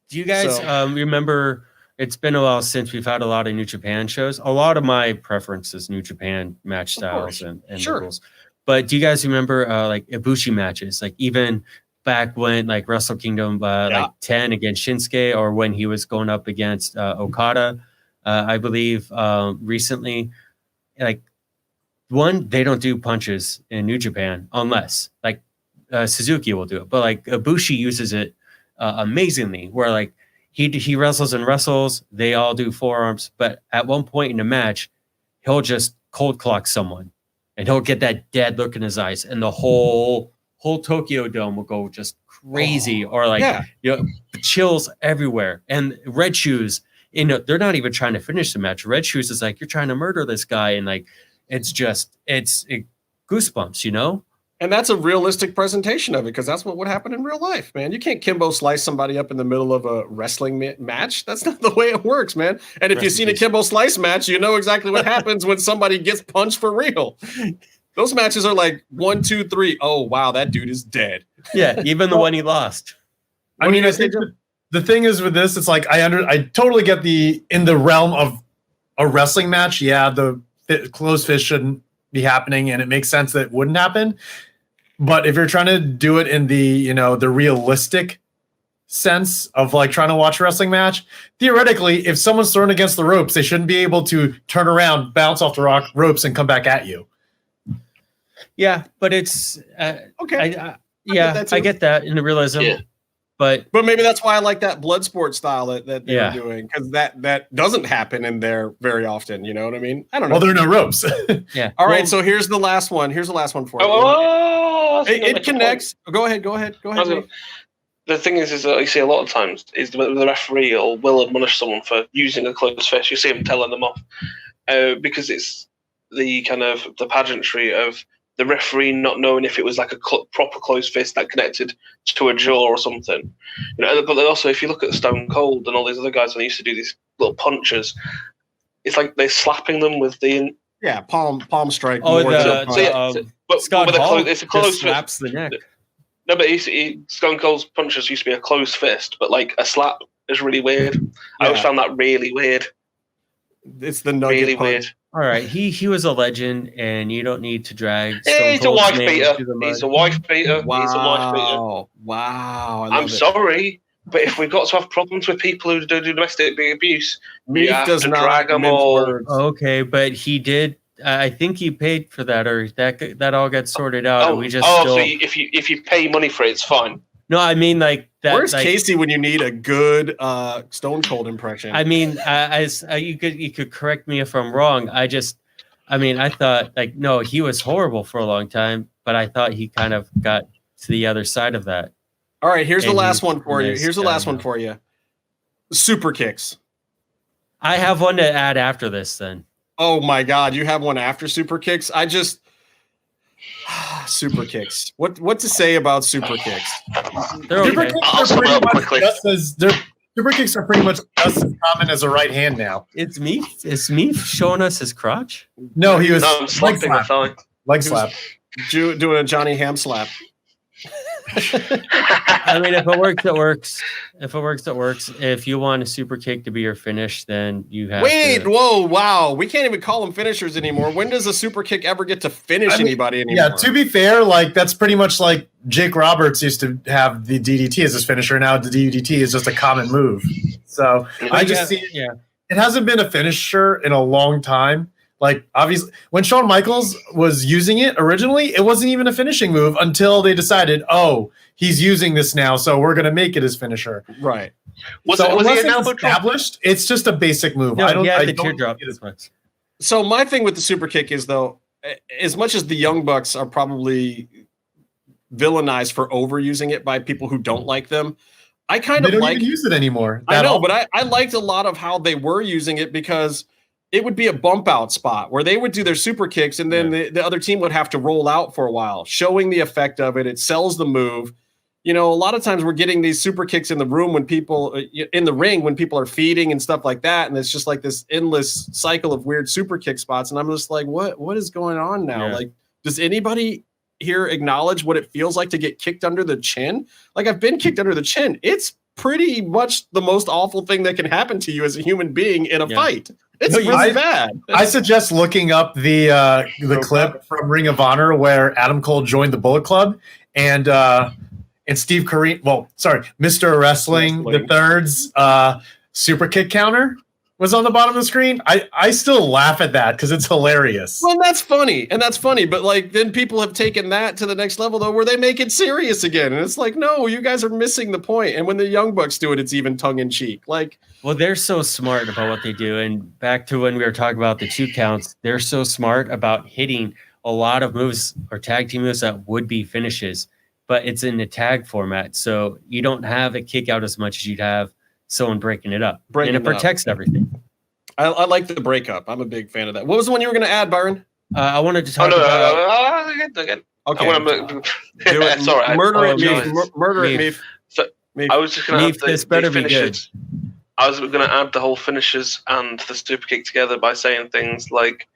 S2: Do you guys remember, it's been a while since we've had a lot of New Japan shows. A lot of my preference is New Japan match styles and rules. But do you guys remember like Ibushi matches? Like, even back when, like, Wrestle Kingdom like 10 against Shinsuke, or when he was going up against Okada, I believe recently, like, one, they don't do punches in New Japan unless, like, Suzuki will do it. But, like, Ibushi uses it amazingly, where, like, he wrestles and wrestles. They all do forearms. But at one point in the match, he'll just cold clock someone, and he'll get that dead look in his eyes, and the whole Tokyo Dome will go just crazy, or like, chills everywhere. And Red Shoes, they're not even trying to finish the match. Red Shoes is like, you're trying to murder this guy, and like, it's goosebumps,
S4: And that's a realistic presentation of it, because that's what would happen in real life, man. You can't Kimbo slice somebody up in the middle of a wrestling match. That's not the way it works, man. And if you've seen a Kimbo slice match, you know exactly what happens when somebody gets punched for real. Those matches are like 1, 2, 3. Oh, wow, that dude is dead.
S2: Yeah, even the one he lost.
S3: I mean, I think the thing is with this, it's like I totally get in the realm of a wrestling match. Yeah, the closed fist shouldn't be happening, and it makes sense that it wouldn't happen. But if you're trying to do it in the the realistic sense of like trying to watch a wrestling match, theoretically, if someone's thrown against the ropes, they shouldn't be able to turn around, bounce off the ropes, and come back at you.
S2: Yeah, but it's
S4: okay.
S2: I get that in the realism.
S5: Yeah.
S2: But
S4: maybe that's why I like that blood sport style that they were doing, because that doesn't happen in there very often. You know what I mean? I don't know.
S3: Well, there are no ropes.
S2: Yeah.
S4: All right. So here's the last one. Here's the last one for you. It connects. Go ahead.
S5: The thing is that you see a lot of times is the referee will admonish someone for using a closed fist. You see him telling them off because it's the kind of the pageantry of the referee not knowing if it was like a proper closed fist that connected to a jaw or something. But also, if you look at Stone Cold and all these other guys when they used to do these little punches, it's like they're slapping them with the
S4: palm strike.
S2: Scott Hall
S5: it's a closed
S2: slaps
S5: fist.
S2: The neck.
S5: No, but Stone Cold's punches used to be a closed fist, but like a slap is really weird. I always found that really weird.
S4: It's the nugget
S5: really
S4: punch.
S5: weird.
S2: All right, he was a legend, and you don't need to drag.
S5: He's a wife beater. He's a wife beater.
S4: Wow.
S5: I'm sorry, but if we've got to have problems with people who do domestic abuse, we have to drag them all.
S2: Okay, but he did. I think he paid for that, or that all got sorted out. And we just
S5: so if you pay money for it, it's fine.
S2: No, I mean like that.
S4: Where's
S2: like,
S4: Casey when you need a good Stone Cold impression?
S2: I mean, you could correct me if I'm wrong. I thought like no, he was horrible for a long time, but I thought he kind of got to the other side of that.
S4: All right, here's the last one for you. Here's the last one for you. Super kicks.
S2: I have one to add after this. Then.
S4: Oh my God, you have one after super kicks? Super kicks. What to say about super kicks?
S3: Super kicks are pretty much just as common as a right hand now.
S2: It's me showing us his crotch.
S3: No, he was
S5: slapping the thigh.
S3: Leg slap.
S4: Doing a Johnny Ham slap.
S2: I mean, if it works, it works. If it works, it works. If you want a super kick to be your finish, then you have
S4: whoa, wow. We can't even call them finishers anymore. When does a super kick ever get to finish anybody anymore? Yeah,
S3: to be fair, like that's pretty much like Jake Roberts used to have the DDT as his finisher. Now the DDT is just a common move. So I just see it hasn't been a finisher in a long time. Like, obviously, when Shawn Michaels was using it originally, it wasn't even a finishing move until they decided, he's using this now, so we're going to make it his finisher.
S4: Right.
S5: Was it
S3: established? It's just a basic move.
S2: No, the teardrop.
S4: So my thing with the super kick is, though, as much as the Young Bucks are probably villainized for overusing it by people who don't like them, I kind of
S3: don't even use it anymore.
S4: I know, but I liked a lot of how they were using it because it would be a bump out spot where they would do their super kicks and then the other team would have to roll out for a while, showing the effect of it. It sells the move. A lot of times we're getting these super kicks in the room when people in the ring, when people are feeding and stuff like that. And it's just like this endless cycle of weird super kick spots. And I'm just like, what is going on now?
S2: Yeah.
S4: Like, does anybody here acknowledge what it feels like to get kicked under the chin? Like, I've been kicked under the chin. It's pretty much the most awful thing that can happen to you as a human being in a fight. It's really bad. I
S3: suggest looking up the clip from Ring of Honor where Adam Cole joined the Bullet Club and Steve Corino, Mr. Wrestling the Third's super kick counter was on the bottom of the screen. I still laugh at that because it's hilarious.
S4: Well, that's funny. But like then people have taken that to the next level though, where they make it serious again. And it's like, no, you guys are missing the point. And when the Young Bucks do it, it's even tongue in cheek. Like,
S2: well, they're so smart about what they do. And back to when we were talking about the 2 counts, they're so smart about hitting a lot of moves or tag team moves that would be finishes, but it's in the tag format. So you don't have a kick out as much as you'd have someone breaking it up. And it protects everything.
S4: I like the breakup. I'm a big fan of that. What was the one you were going to add, Byron?
S2: I wanted to talk about...
S5: Again.
S4: Okay.
S5: Sorry.
S4: Murder it, Meef.
S5: So I was just going to add
S2: this better be good.
S5: I was going to add the whole finishers and the super kick together by saying things like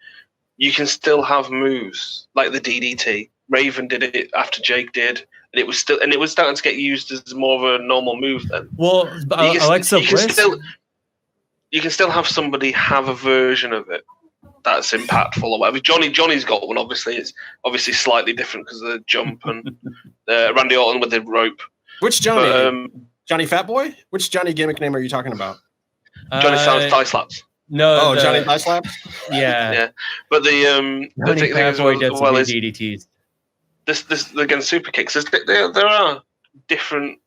S5: you can still have moves like the DDT. Raven did it after Jake did. And it was starting to get used as more of a normal move then.
S2: Well, Alexa Bliss.
S5: You can still have somebody have a version of it that's impactful or whatever. Johnny's got one. Obviously, it's obviously slightly different because of the jump and Randy Orton with the rope.
S4: Which Johnny? But, Johnny Fatboy? Which Johnny gimmick name are you talking about?
S5: Johnny Silence Thigh Slaps.
S2: No,
S4: Johnny Thigh Slaps.
S5: Yeah. But the thing is, well, is
S2: DDTs.
S5: This again, super kicks. There are different.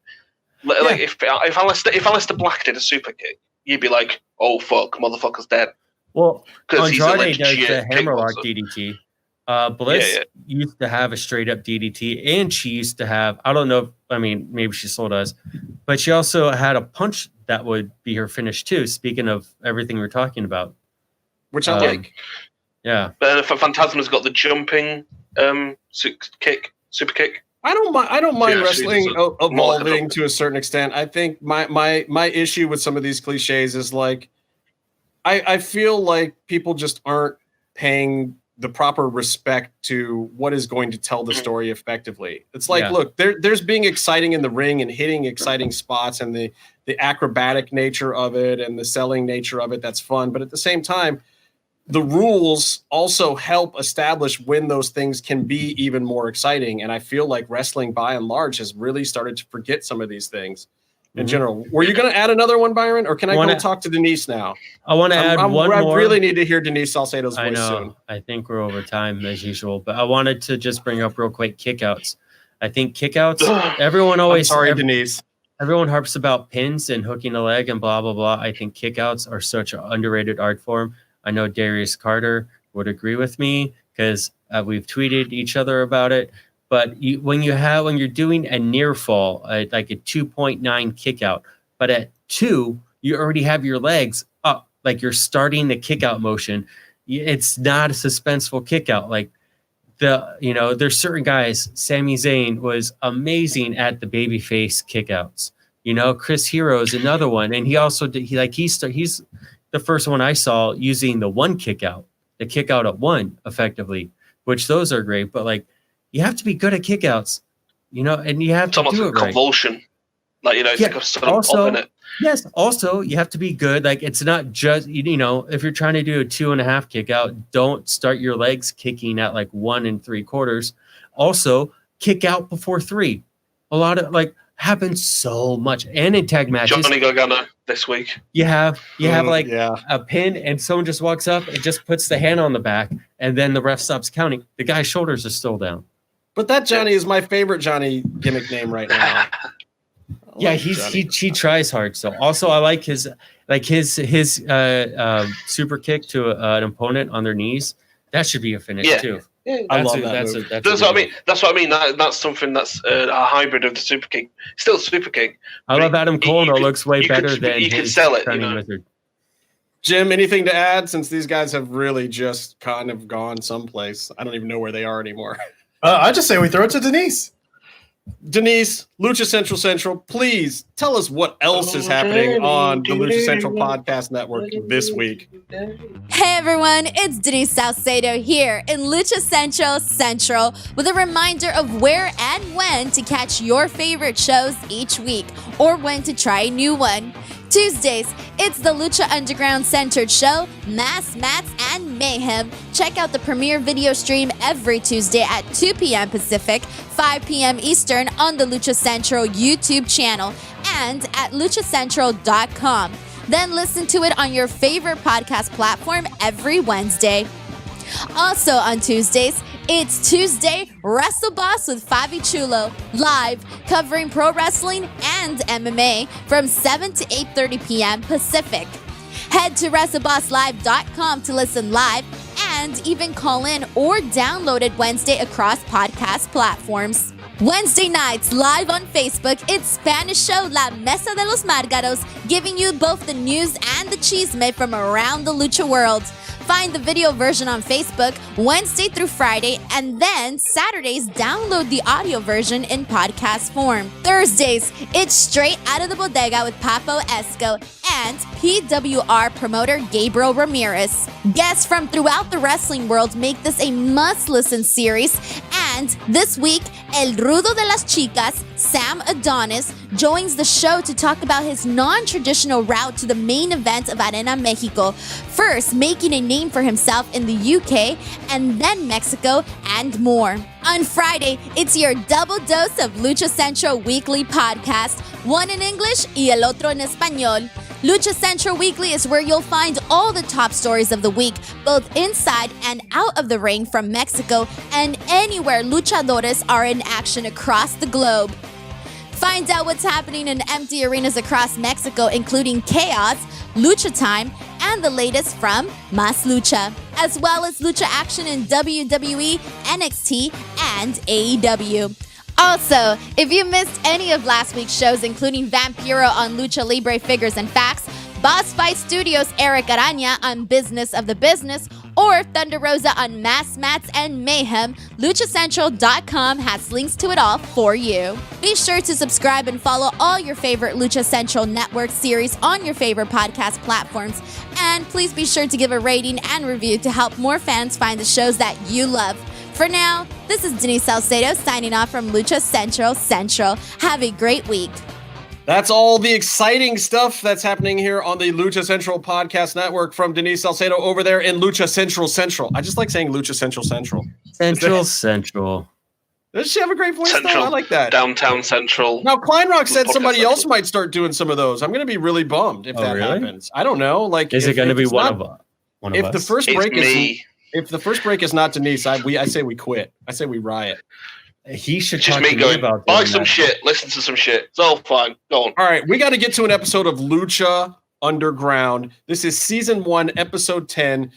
S5: Like if Aleister Black did a super kick, you'd be like, "Oh fuck, motherfucker's dead."
S2: Well, Andrade does the hammerlock DDT. Bliss used to have a straight up DDT, and she used to have, I don't know, maybe she still does, but she also had a punch that would be her finish too. Speaking of everything we're talking about,
S4: which I like.
S2: Yeah.
S5: But Phantasma's got the jumping super kick.
S4: I don't mind wrestling evolving to a certain extent. I think my issue with some of these cliches is like, I feel like people just aren't paying the proper respect to what is going to tell the story effectively. It's like, look, there's being exciting in the ring and hitting exciting spots and the acrobatic nature of it and the selling nature of it. That's fun. But at the same time, the rules also help establish when those things can be even more exciting. And I feel like wrestling by and large has really started to forget some of these things in general. Were you going to add another one, Byron, or can I go talk to Denise now?
S2: I want to add one more.
S4: I really need to hear Denise Salcedo's voice soon.
S2: I think we're over time as usual, but I wanted to just bring up real quick kickouts. I think kickouts,
S4: Denise.
S2: Everyone harps about pins and hooking a leg and blah, blah, blah. I think kickouts are such an underrated art form. I know Darius Carter would agree with me because we've tweeted each other about it. But when you're doing a near fall, like a 2.9 kick out, but at 2, you already have your legs up, like you're starting the kick out motion. It's not a suspenseful kick out. Like there's certain guys. Sami Zayn was amazing at the babyface kickouts. Chris Hero is another one, and he also did. He's the first one I saw using the one kick out, the kick out at 1 effectively, which those are great. But like, you have to be good at kickouts, and you have to do it right.
S5: Convulsion,
S2: Yes. Also, you have to be good. Like, it's not just, if you're trying to do a 2.5 kick out, don't start your legs kicking at like 1 3/4. Also, kick out before 3. A lot of happens so much, and in tag matches.
S5: Johnny Gargano this week.
S2: You have a pin, and someone just walks up and just puts the hand on the back, and then the ref stops counting. The guy's shoulders are still down.
S4: But that Johnny is my favorite Johnny gimmick name right now.
S2: He tries hard. So also I like his super kick to an opponent on their knees. That should be a finish too.
S4: Yeah, I love that.
S5: That's what I mean. That's what I mean. That's something that's a hybrid of the super kick. Still super kick.
S2: I love Adam Cole. It looks way better than
S5: you can sell it.
S2: Wizard.
S4: Jim, anything to add? Since these guys have really just kind of gone someplace. I don't even know where they are anymore.
S3: I just say we throw it to Denise.
S4: Denise, Lucha Central, please tell us what else is happening on the Lucha Central Podcast Network this week.
S1: Hey everyone, it's Denise Salcedo here in Lucha Central with a reminder of where and when to catch your favorite shows each week or when to try a new one. Tuesdays, it's the Lucha Underground centered show, Mats, and Mayhem. Check out the premiere video stream every Tuesday at 2 p.m. Pacific, 5 p.m. Eastern on the Lucha Central YouTube channel and at luchacentral.com. Then listen to it on your favorite podcast platform every Wednesday. Also on Tuesdays, it's Tuesday Wrestle Boss with Fabi Chulo, live covering pro wrestling and MMA from 7 to 8:30 p.m. Pacific. Head to WrestleBossLive.com to listen live and even call in or download it Wednesday across podcast platforms. Wednesday nights, live on Facebook, it's Spanish show La Mesa de los Márgaros, giving you both the news and the chisme from around the lucha world. Find the video version on Facebook Wednesday through Friday, and then Saturdays, download the audio version in podcast form. Thursdays, it's Straight Out of the Bodega with Papo Esco and PWR promoter Gabriel Ramirez. Guests from throughout the wrestling world make this a must-listen series, and And this week, El Rudo de las Chicas, Sam Adonis, joins the show to talk about his non-traditional route to the main event of Arena Mexico, first making a name for himself in the UK and then Mexico and more. On Friday, it's your double dose of Lucha Central Weekly podcast, one in English y el otro en español. Lucha Central Weekly is where you'll find all the top stories of the week, both inside and out of the ring from Mexico and anywhere luchadores are in action across the globe. Find out what's happening in empty arenas across Mexico, including Chaos, Lucha Time, and the latest from Mas Lucha, as well as lucha action in WWE, NXT, and AEW. Also, if you missed any of last week's shows, including Vampiro on Lucha Libre Figures and Facts, Boss Fight Studios' Eric Araña on Business of the Business, or Thunder Rosa on Mass Mats and Mayhem, LuchaCentral.com has links to it all for you. Be sure to subscribe and follow all your favorite Lucha Central Network series on your favorite podcast platforms. And please be sure to give a rating and review to help more fans find the shows that you love. For now, this is Denise Salcedo signing off from Lucha Central Central. Have a great week.
S4: That's all the exciting stuff that's happening here on the Lucha Central Podcast Network from Denise Salcedo over there in Lucha Central Central. I just like saying Lucha Central Central.
S2: Central.
S4: Does she have a great voice?
S5: Central,
S4: I like that.
S5: Downtown Central.
S4: Now, Kleinrock said somebody else might start doing some of those. I'm going to be really bummed if that
S2: really?
S4: happens. I don't know. Like,
S2: Is it going to be one of us?
S4: If the first
S5: It's
S4: break
S5: me.
S4: If the first break is not Denise, I say we quit. I say we riot.
S2: He should
S5: It's just
S2: talk
S5: me
S2: to
S5: going,
S2: about
S5: buy
S2: doing
S5: some
S2: that.
S5: shit, listen to some shit. It's all fine. Go on.
S4: All right, we got to get to an episode of Lucha Underground. This is season 1, episode 10.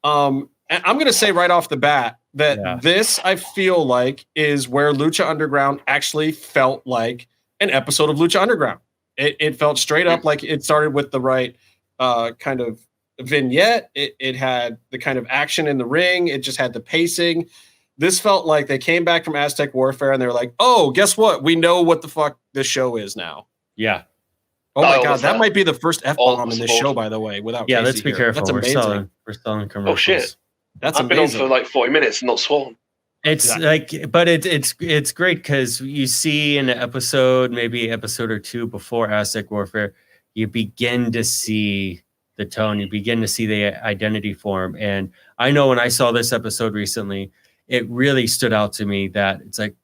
S4: And I'm going to say right off the bat that this, I feel like, is where Lucha Underground actually felt like an episode of Lucha Underground. It felt straight up like it started with the right kind of vignette. It had the kind of action in the ring. It just had the pacing. This felt like they came back from Aztec Warfare and they were like, oh, guess what? We know what the fuck this show is now.
S2: Yeah.
S4: Oh my God, that might be the first F-bomb in this show, by the way, without
S2: Yeah,
S4: Casey
S2: let's be
S4: here.
S2: careful.
S4: That's amazing.
S2: We're selling commercials.
S5: Oh shit.
S4: That's
S5: I've
S4: amazing.
S5: been on for like 40 minutes and not sworn.
S2: It's like, but it's great because you see in an episode, maybe episode or two before Aztec Warfare, you begin to see the tone, you begin to see the identity form. And I know when I saw this episode recently, it really stood out to me that it's like,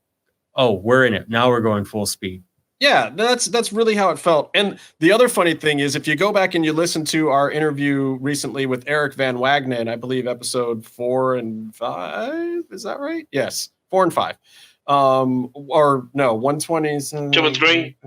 S2: oh, we're in it. Now we're going full speed.
S4: Yeah, that's really how it felt. And the other funny thing is, if you go back and you listen to our interview recently with Eric Van Wagenen, I believe episode 4 and 5, is that right? Yes, 4 and 5. Or no, 120.
S5: 2 and 3.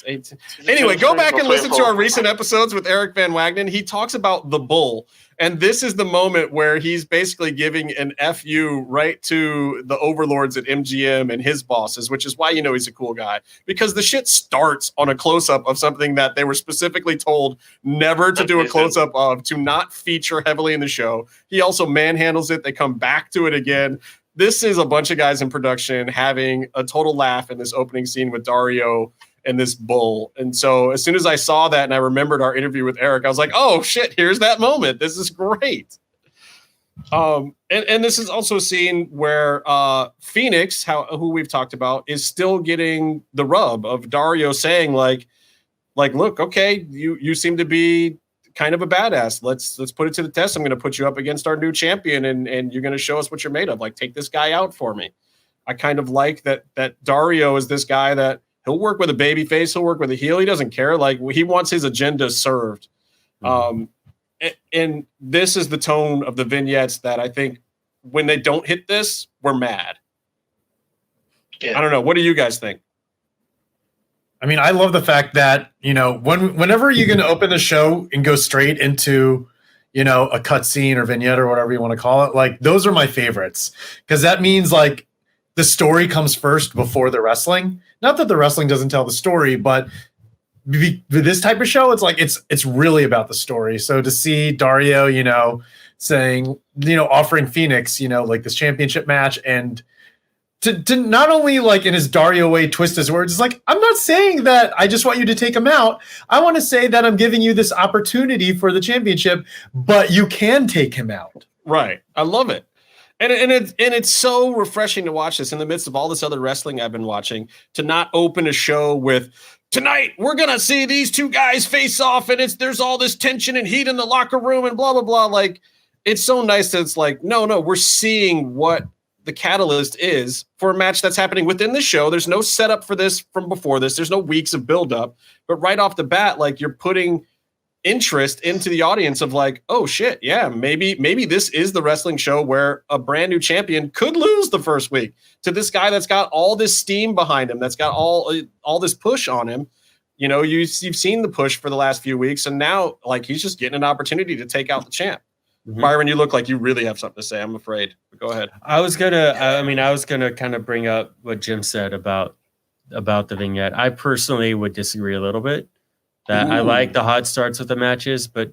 S4: 18. Anyway, go back and listen to our recent episodes with Eric Van Wagenen. He talks about the bull. And this is the moment where he's basically giving an FU right to the overlords at MGM and his bosses, which is why you know he's a cool guy. Because the shit starts on a close-up of something that they were specifically told never to do a close-up of, to not feature heavily in the show. He also manhandles it. They come back to it again. This is a bunch of guys in production having a total laugh in this opening scene with Dario and this bull. And so as soon as I saw that and I remembered our interview with Eric, I was like, oh shit, here's that moment. This is great. And this is also a scene where Phoenix, who we've talked about, is still getting the rub of Dario saying like, look, okay, you seem to be kind of a badass. Let's put it to the test. I'm going to put you up against our new champion and you're going to show us what you're made of. Like, take this guy out for me. I kind of like that Dario is this guy that he'll work with a baby face. He'll work with a heel. He doesn't care. Like, he wants his agenda served. Mm-hmm. And this is the tone of the vignettes that I think when they don't hit this, we're mad. Yeah. I don't know. What do you guys think?
S3: I mean, I love the fact that, you know, whenever you're going to open the show and go straight into, you know, a cutscene or vignette or whatever you want to call it, like, those are my favorites. Because that means, like, the story comes first before the wrestling. Not that the wrestling doesn't tell the story, but with this type of show, it's like it's really about the story. So to see Dario, you know, saying, you know, offering Phoenix, you know, like this championship match, and to not only, like, in his Dario way twist his words, it's like, I'm not saying that I just want you to take him out. I want to say that I'm giving you this opportunity for the championship, but you can take him out.
S4: Right. I love it. And it's so refreshing to watch this in the midst of all this other wrestling I've been watching, to not open a show with, tonight we're gonna see these two guys face off, and there's all this tension and heat in the locker room and blah blah blah. Like, it's so nice that it's like, no, we're seeing what the catalyst is for a match that's happening within the show. There's no setup for this from before this. There's no weeks of buildup, but right off the bat, like, you're putting interest into the audience of like, oh shit, yeah, maybe this is the wrestling show where a brand new champion could lose the first week to this guy that's got all this steam behind him, that's got all this push on him. You know, you've seen the push for the last few weeks, and now like he's just getting an opportunity to take out the champ. Mm-hmm. Byron, you look like you really have something to say. I'm afraid. But go ahead.
S2: I was gonna kind of bring up what Jim said about the vignette. I personally would disagree a little bit. That I like the hot starts with the matches, but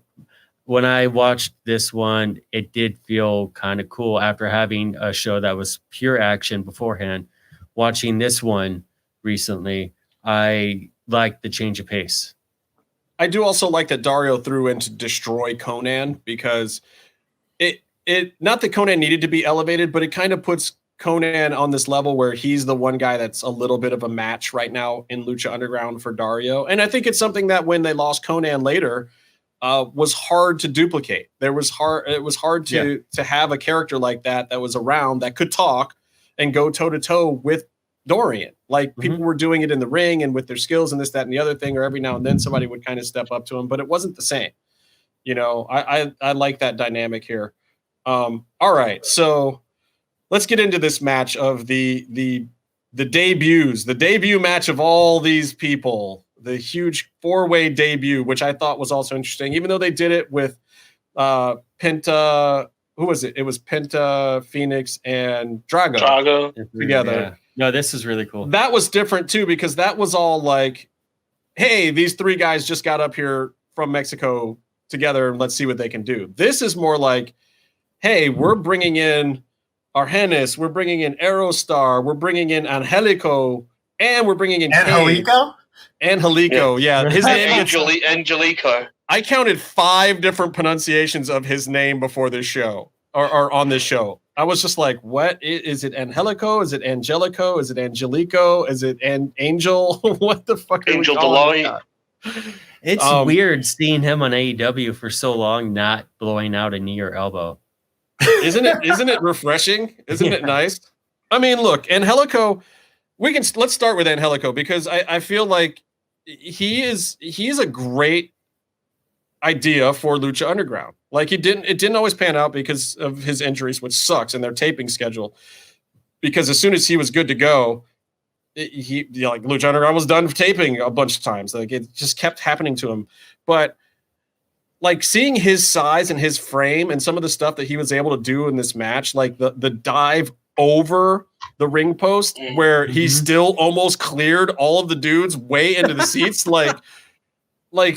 S2: when I watched this one, it did feel kind of cool after having a show that was pure action beforehand. Watching this one recently, I like the change of pace.
S4: I do also like that Dario threw in to destroy Conan, because it not that Conan needed to be elevated, but it kind of puts Conan on this level where he's the one guy that's a little bit of a match right now in Lucha Underground for Dario. And I think it's something that when they lost Conan later, was hard to duplicate. It was hard to have a character like that was around, that could talk and go toe to toe with Dorian. Like, people were doing it in the ring and with their skills and this, that, and the other thing, or every now and then somebody would kind of step up to him, but it wasn't the same. You know, I like that dynamic here. All right. So let's get into this match of the debuts, the debut match of all these people, the huge 4-way debut, which I thought was also interesting, even though they did it with Penta. Who was it? It was Penta, Phoenix, and Drago together.
S2: Yeah. No, this is really cool.
S4: That was different too, because that was all like, hey, these three guys just got up here from Mexico together, and let's see what they can do. This is more like, hey, we're bringing in Argenis, we're bringing in Aerostar, we're bringing in Angelico, and we're bringing in
S3: Angelico?
S4: Angelico, yeah. His name
S5: Angelico.
S4: I counted 5 different pronunciations of his name before this show, or on this show. I was just like, what? Is it Angelico? Is it Angelico? Is it Angelico? Is it Angel? What the fuck?
S5: Angel Delight.
S2: It's weird seeing him on AEW for so long, not blowing out a knee or elbow.
S4: Isn't it refreshing? Isn't it nice? I mean, look, Angelico, let's start with Angelico, because I feel like he is a great idea for Lucha Underground. Like, it didn't always pan out because of his injuries, which sucks, and their taping schedule. Because as soon as he was good to go, Lucha Underground was done taping a bunch of times. Like, it just kept happening to him. But like, seeing his size and his frame and some of the stuff that he was able to do in this match, like the dive over the ring post where he still almost cleared all of the dudes way into the seats, like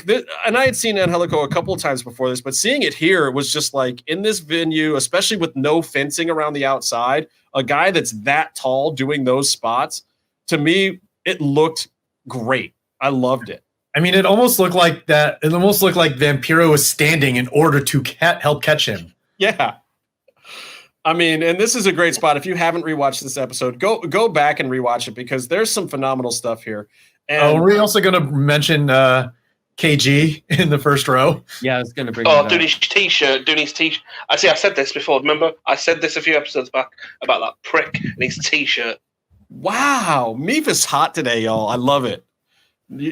S4: this, and I had seen Angelico a couple of times before this, but seeing it here was just like, in this venue, especially with no fencing around the outside, a guy that's that tall doing those spots, to me, it looked great. I loved it.
S3: I mean, it almost looked like that. It almost looked like Vampiro was standing in order to help catch him.
S4: Yeah. I mean, and this is a great spot. If you haven't rewatched this episode, go back and rewatch it, because there's some phenomenal stuff here. And
S3: are we also going to mention KG in the first row?
S2: Yeah, I was going to bring
S5: doing his t-shirt. I said this before. Remember? I said this a few episodes back about that prick and his t-shirt.
S4: Wow. Meef is hot today, y'all. I love it.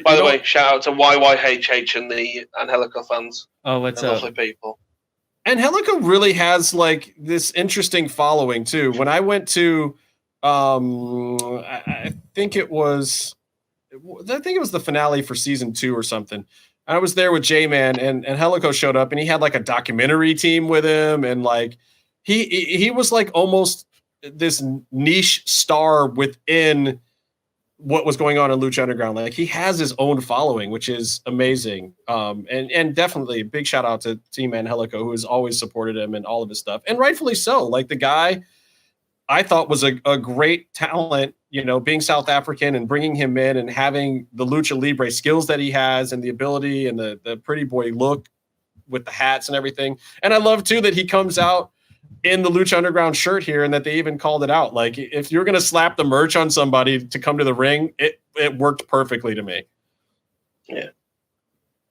S5: By the way, shout out to YYHH and the Angelico fans.
S2: Oh, what's up?
S5: Lovely people.
S4: Angelico really has like this interesting following too. When I went to, I think it was the finale for season 2 or something. I was there with J-Man, and Angelico showed up, and he had like a documentary team with him, and like he was like almost this niche star within what was going on in Lucha Underground. Like, he has his own following, which is amazing. And definitely big shout out to Team Angelico, who has always supported him and all of his stuff. And rightfully so. Like, the guy I thought was a great talent, you know, being South African and bringing him in and having the Lucha Libre skills that he has and the ability and the pretty boy look with the hats and everything. And I love too that he comes out in the Lucha Underground shirt here, and that they even called it out. Like, if you're going to slap the merch on somebody to come to the ring, it worked perfectly to me.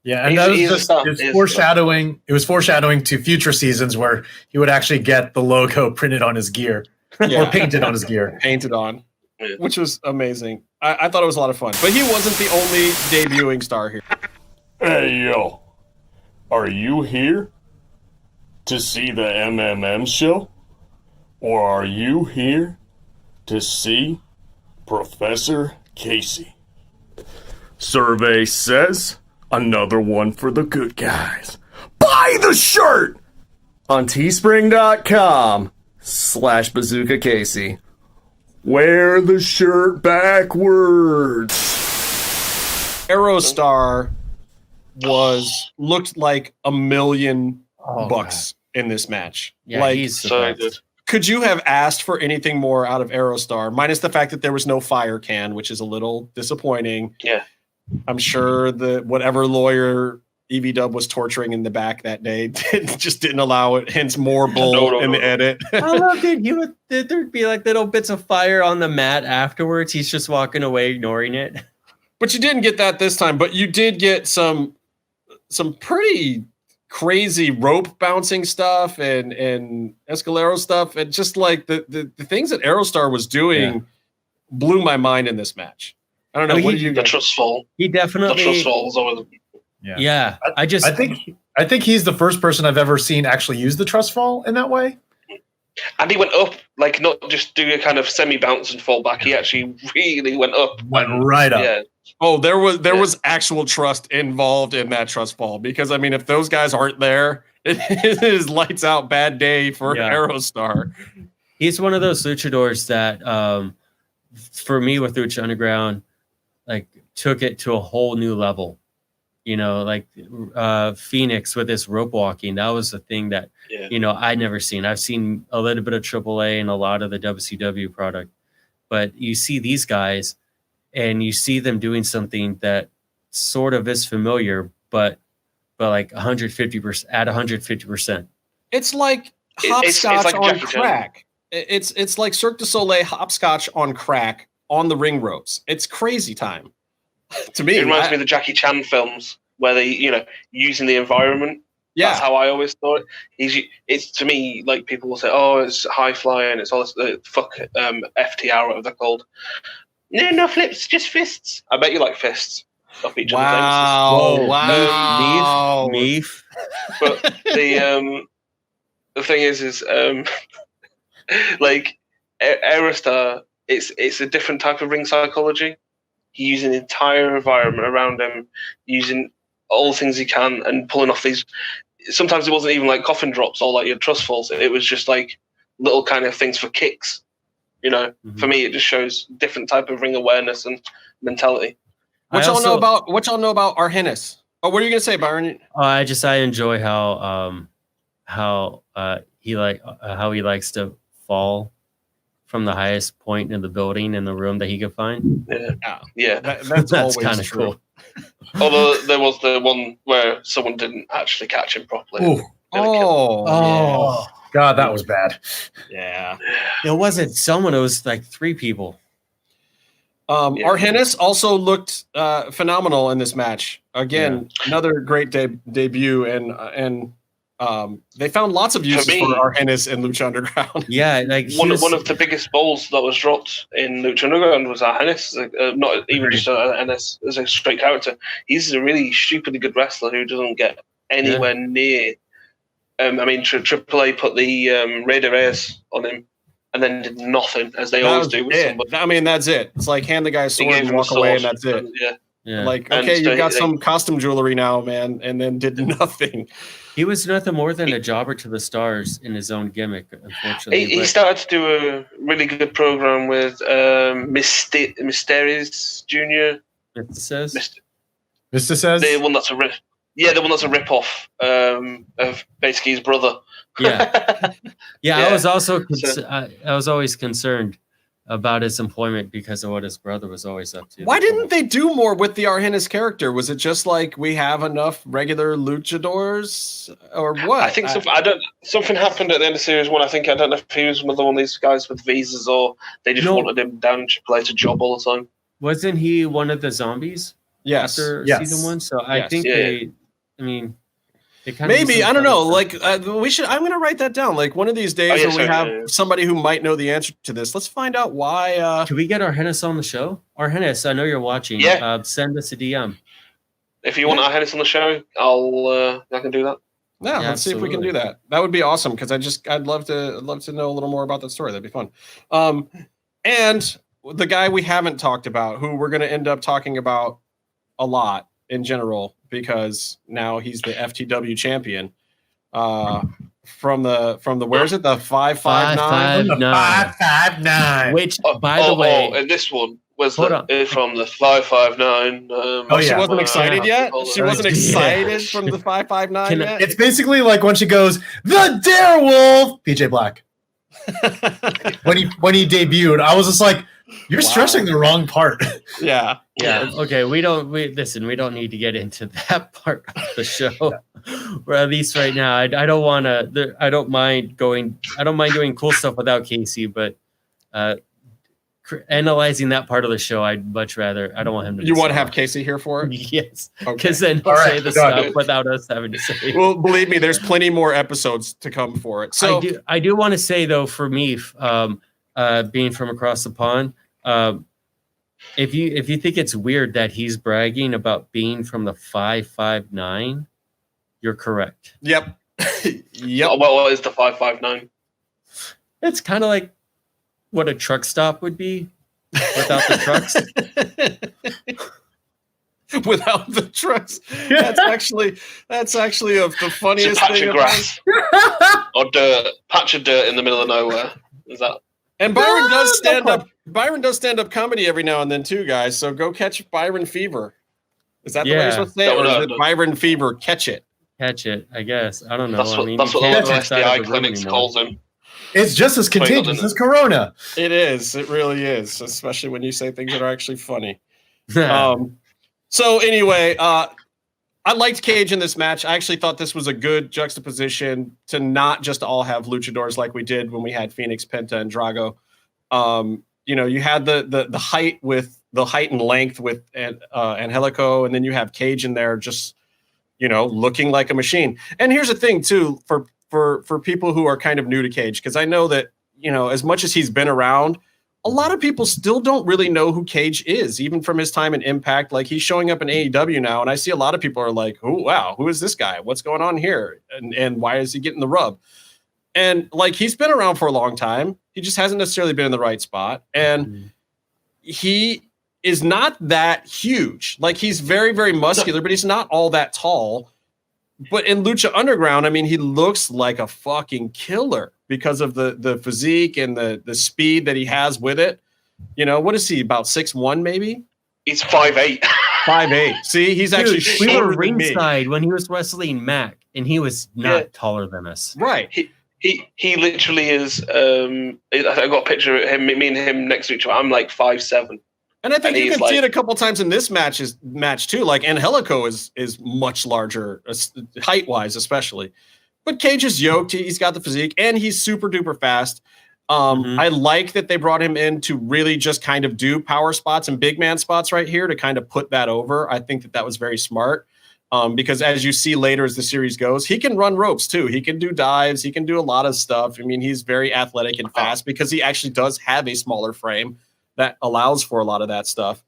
S3: Yeah, and that was just foreshadowing. It was foreshadowing to future seasons where he would actually get the logo printed on his gear or painted on his gear.
S4: Painted on, which was amazing. I thought it was a lot of fun. But he wasn't the only debuting star here.
S6: Hey, yo. Are you here to see the MMMshow? Or are you here to see Professor Casey? Survey says another one for the good guys. Buy the shirt on teespring.com/Bazooka Casey. Wear the shirt backwards.
S4: Aerostar looked like $1 million in this match.
S2: Yeah,
S4: like,
S2: he's
S5: so good.
S4: Could you have asked for anything more out of Aerostar? Minus the fact that there was no fire can, which is a little disappointing.
S5: Yeah.
S4: I'm sure whatever lawyer EV-Dub was torturing in the back that day just didn't allow it, hence more bull in the edit.
S2: I loved it. There'd be like little bits of fire on the mat afterwards. He's just walking away, ignoring it.
S4: But you didn't get that this time. But you did get some pretty crazy rope bouncing stuff and Escalero stuff. And just like the things that Aerostar was doing blew my mind in this match. I don't know. What do you
S5: the trust fall?
S2: He definitely.
S5: The trust falls over the.
S2: Yeah. I
S3: think he's the first person I've ever seen actually use the trust fall in that way.
S5: And he went up, like not just do a kind of semi bounce and fall back. He actually really went up.
S3: Went right up.
S5: Yeah.
S4: Oh, there was actual trust involved in that trust fall, because I mean, if those guys aren't there, it is lights out bad day for Aerostar.
S2: He's one of those luchadors that, for me with Lucha Underground, like took it to a whole new level. You know, like Phoenix with his rope walking, that was the thing that, I'd never seen. I've seen a little bit of AAA and a lot of the WCW product, but you see these guys and you see them doing something that sort of is familiar, but like 150% at 150%.
S4: It's like hopscotch like on crack. It's like Cirque du Soleil hopscotch on crack on the ring ropes. It's crazy time. To me,
S5: it reminds me of the Jackie Chan films where they, using the environment.
S4: Yeah,
S5: that's how I always thought it. It's to me like people will say, "Oh, it's high flying, it's all this FTR, whatever they're called." No flips, just fists. I bet you like fists off each other.
S4: Wow!
S2: Meef.
S5: But the thing is like Aerostar, it's a different type of ring psychology. He's using the entire environment around him, using all the things he can, and pulling off these. Sometimes it wasn't even like coffin drops or like your trust falls. It was just like little kind of things for kicks. For me, it just shows different type of ring awareness and mentality.
S4: What y'all know about Argenis? Oh, what are you gonna say, Byron?
S2: I enjoy how he likes to fall from the highest point in the building in the room that he could find.
S5: Yeah.
S4: That's always
S2: kind of cool.
S5: Although there was the one where someone didn't actually catch him properly.
S3: Ooh.
S4: Oh,
S3: God, that was bad.
S4: Yeah.
S2: It wasn't someone, it was like 3 people.
S4: Argenis also looked phenomenal in this match. Again, another great debut, and they found lots of uses for Argenis and Lucha Underground.
S2: Yeah, like
S5: one of the biggest balls that was dropped in Lucha Underground was Argenis. Not even just Argenis as a straight character. He's a really stupidly good wrestler who doesn't get anywhere near. AAA put the Raider Reyes on him and then did nothing, as they always do with somebody.
S4: I mean, that's it. It's like hand the guy a sword and walk away, and that's it.
S2: Yeah.
S4: Like, okay, you got some costume jewelry now, man, and then did nothing.
S2: He was nothing more than a jobber to the stars in his own gimmick, unfortunately.
S5: He started to do a really good program with Mysteries Jr.
S2: Mr.
S3: says?
S5: The one that's a rip-off of basically his brother.
S2: Yeah. I was also I was always concerned about his employment because of what his brother was always up to.
S4: Why didn't they do more with the Argenis character? Was it just like we have enough regular luchadors, or what?
S5: I think something happened at the end of series 1. I don't know if he was another one of these guys with visas, or they just wanted him down to play a job all the time.
S2: Wasn't he one of the zombies?
S4: Yes.
S2: After
S3: Yes.
S2: season 1, so I think they kind
S4: Maybe, I don't know. Like we should. I'm going to write that down. Like one of these days when we have somebody who might know the answer to this. Let's find out why.
S2: Can we get Argenis on the show? Argenis, I know you're watching.
S5: Yeah.
S2: Send us a DM.
S5: If you want Argenis on the show, I can do that.
S4: Yeah, let's see if we can do that. That would be awesome because I'd love to know a little more about that story. That'd be fun. And the guy we haven't talked about, who we're going to end up talking about a lot in general, because now he's the FTW champion. From the where is it? The 559?
S3: 559.
S2: Which, by the way,
S5: and this one was
S2: Hold
S5: from the 559.
S4: She wasn't excited yet. She wasn't excited from the 559 yet.
S3: It's basically like when she goes, "The Darewolf," PJ Black. when he debuted, I was just like, "You're stressing the wrong part."
S4: Yeah.
S2: Okay, we don't need to get into that part of the show, or at least right now. I don't want to. I don't mind doing cool stuff without Casey, but analyzing that part of the show, I'd much rather. I don't want him to.
S4: You want to have Casey here for it?
S2: Yes, because then he'll say the stuff without us having to say it.
S4: Well, believe me, there's plenty more episodes to come for it. So
S2: I do want to say though, for me, being from across the pond. If you think it's weird that he's bragging about being from the 559, you're correct.
S4: Yep.
S5: What is the 559?
S2: It's kind of like what a truck stop would be without the trucks.
S4: Without the trucks, that's actually the funniest
S5: patch
S4: thing.
S5: Of grass or dirt, patch of dirt in the middle of nowhere. Is that?
S4: And Byron does stand up. Byron does stand up comedy every now and then too, guys. So go catch Byron Fever. Is that the way you're supposed to say it? Or is it Byron Fever? Catch it.
S2: Catch it, I guess. I don't know.
S5: That's what all the SDI clinics calls him.
S3: It's just as contagious as Corona.
S4: It is. It really is, especially when you say things that are actually funny. So anyway, I liked Cage in this match. I actually thought this was a good juxtaposition to not just all have luchadors like we did when we had Phoenix, Penta, and Drago. You had the height with the height and length with Angelico, and then you have Cage in there just looking like a machine. And here's the thing too, for people who are kind of new to Cage, because I know that as much as he's been around, a lot of people still don't really know who Cage is, even from his time in Impact. Like, he's showing up in AEW now, and I see a lot of people are like, "Oh, wow, who is this guy? What's going on here? And why is he getting the rub?" And like, he's been around for a long time. He just hasn't necessarily been in the right spot. And he is not that huge. Like, he's very, very muscular, but he's not all that tall. But in Lucha Underground, I mean, he looks like a fucking killer because of the physique and the speed that he has with it. What is he, about 6'1", maybe?
S5: He's 5'8".
S4: 5'8". See, he's actually
S2: we
S4: shorter
S2: were
S4: than me.
S2: ringside when he was wrestling Mac, and he was not taller than us.
S4: Right.
S5: He literally is. I got a picture of him, me and him next to each other. I'm like 5'7".
S4: And I think you can see it a couple times in this match too. Like, Angelico is much larger, height wise, especially. But Cage is yoked. He's got the physique, and he's super duper fast. I like that they brought him in to really just kind of do power spots and big man spots right here to kind of put that over. I think that was very smart. Because as you see later as the series goes, he can run ropes too. He can do dives. He can do a lot of stuff. I mean, he's very athletic and fast because he actually does have a smaller frame that allows for a lot of that stuff.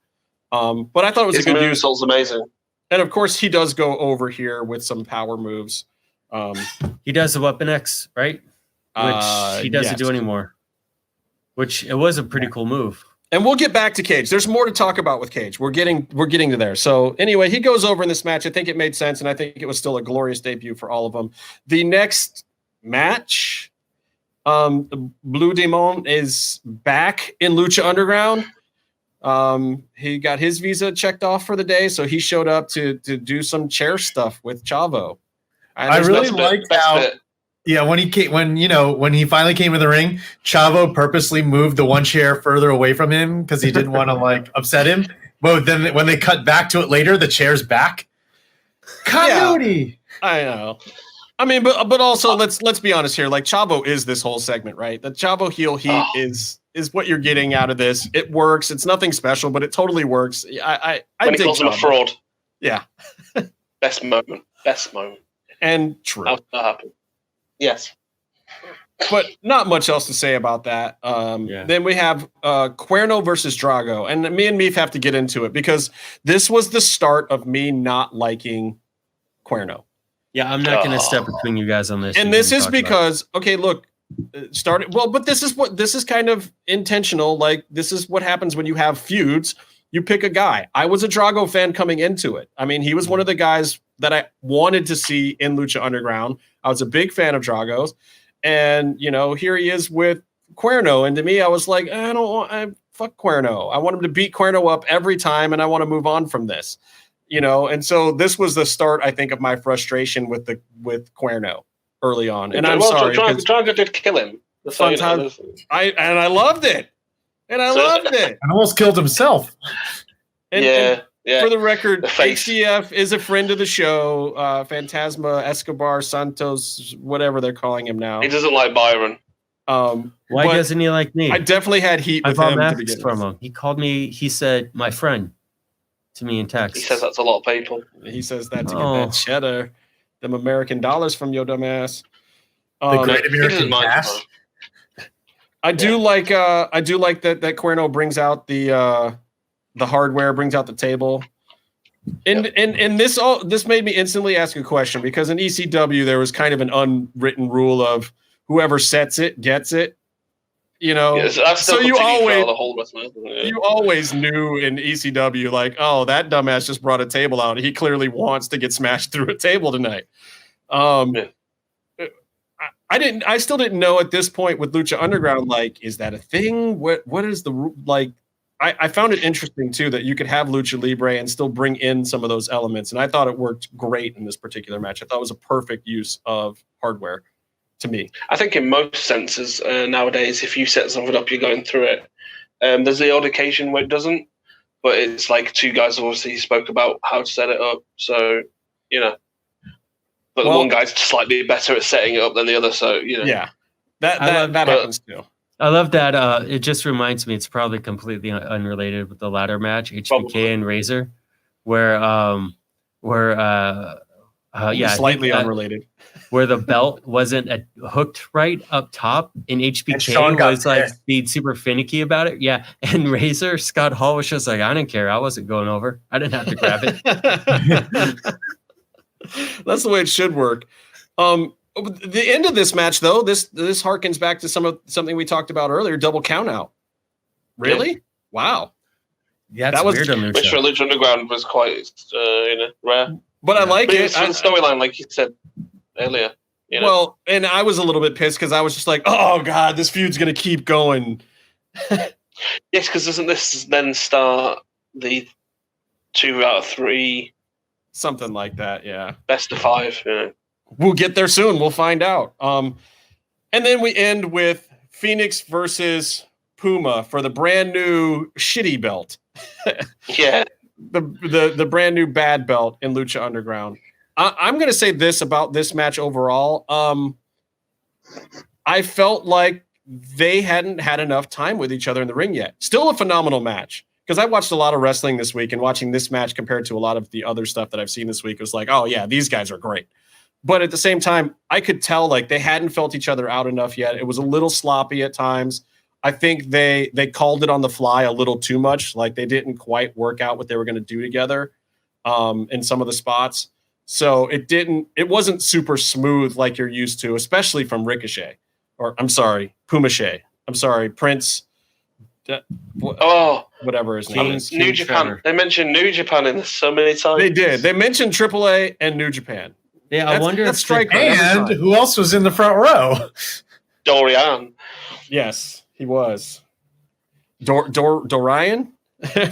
S4: But I thought it was a good use.
S5: His amazing.
S4: And of course, he does go over here with some power moves.
S2: He does the Weapon X, right? Which he doesn't do anymore. Which it was a pretty cool move.
S4: And we'll get back to Cage. There's more to talk about with Cage. We're getting to there. So anyway, he goes over in this match. I think it made sense, and I think it was still a glorious debut for all of them. The next match, Blue Demon is back in Lucha Underground. He got his visa checked off for the day, so he showed up to do some chair stuff with Chavo.
S3: I really liked how Yeah, when he finally came in the ring, Chavo purposely moved the one chair further away from him because he didn't want to like upset him. But then when they cut back to it later, the chair's back. Continuity.
S4: Yeah, I know. I mean, but also let's be honest here. Like Chavo is this whole segment, right? The Chavo heel heat is what you're getting out of this. It works. It's nothing special, but it totally works. I
S5: when he calls him a fraud.
S4: Yeah.
S5: Best moment.
S4: And true.
S5: That happened. Yes.
S4: But not much else to say about that. Then we have Cuerno versus Drago. And me and Meef have to get into it because this was the start of me not liking Cuerno.
S2: Yeah, I'm not going to step between you guys on this.
S4: And this is because, okay, look, but this is kind of intentional. Like, this is what happens when you have feuds. You pick a guy. I was a Drago fan coming into it. I mean, he was one of the guys that I wanted to see in Lucha Underground. I was a big fan of Drago's. And, here he is with Cuerno. And to me, I was like, fuck Cuerno. I want him to beat Cuerno up every time, and I want to move on from this. And so this was the start, I think, of my frustration with Cuerno early on. And I'm sorry.
S5: Drago did kill him.
S4: I loved it. And
S3: almost killed himself.
S5: And
S4: for the record, HDF is a friend of the show. Phantasma, Escobar, Santos, whatever they're calling him now.
S5: He doesn't like Byron.
S2: Why doesn't he like me?
S4: I definitely had heat with him to begin
S2: from him. He called me, he said, my friend, to me in text.
S5: He says that to a lot of people.
S4: He says that to get that cheddar, them American dollars from your dumb ass.
S3: The great American cash.
S4: I do like that Cuerno brings out the hardware, brings out the table. And this made me instantly ask a question, because in ECW there was kind of an unwritten rule of whoever sets it gets it. So you always knew in ECW, like, oh, that dumbass just brought a table out. He clearly wants to get smashed through a table tonight. I still didn't know at this point with Lucha Underground, like, is that a thing? What is the, like, I found it interesting too that you could have Lucha Libre and still bring in some of those elements. And I thought it worked great in this particular match. I thought it was a perfect use of hardware to me.
S5: I think in most senses nowadays, if you set something up, you're going through it. There's the odd occasion where it doesn't, but it's like two guys obviously spoke about how to set it up. So, but the one guy's slightly better at setting it up than the other. So,
S4: Yeah, that happens too.
S2: I love that. It just reminds me, it's probably completely unrelated with the latter match, HBK and Razor, where
S4: slightly unrelated,
S2: where the belt wasn't hooked right up top, and HBK was like being super finicky about it. Yeah, and Razor, Scott Hall was just like, I didn't care, I wasn't going over, I didn't have to grab it.
S4: That's the way it should work. The end of this match, though, this harkens back to something we talked about earlier. Double count out. Really?
S5: Yeah.
S4: Wow.
S2: Yeah, that was weird.
S5: Which for Lucha Underground was quite rare.
S4: But I like it.
S5: It's the storyline, like you said earlier.
S4: Well, and I was a little bit pissed because I was just like, oh god, this feud's gonna keep going.
S5: Yes, because doesn't this then start the 2 out of 3?
S4: Something like that, yeah.
S5: Best of 5,
S4: We'll get there soon. We'll find out. And then we end with Phoenix versus Puma for the brand new shitty belt.
S5: Yeah.
S4: The brand new bad belt in Lucha Underground. I'm going to say this about this match overall. I felt like they hadn't had enough time with each other in the ring yet. Still a phenomenal match. Because I watched a lot of wrestling this week, and watching this match compared to a lot of the other stuff that I've seen this week, it was like, oh yeah, these guys are great. But at the same time, I could tell like they hadn't felt each other out enough yet. It was a little sloppy at times. I think they called it on the fly a little too much. Like they didn't quite work out what they were going to do together in some of the spots. So it wasn't super smooth like you're used to, especially from Ricochet. Or I'm sorry, Pumache. I'm sorry, Prince. Whatever his name is.
S5: New Japan. Trevor. They mentioned New Japan in this so many times.
S4: They did. They mentioned AAA and New Japan.
S2: Yeah, I wonder if
S3: Striker. And who else was in the front row?
S5: Dorian.
S4: Yes, he was. Dorian?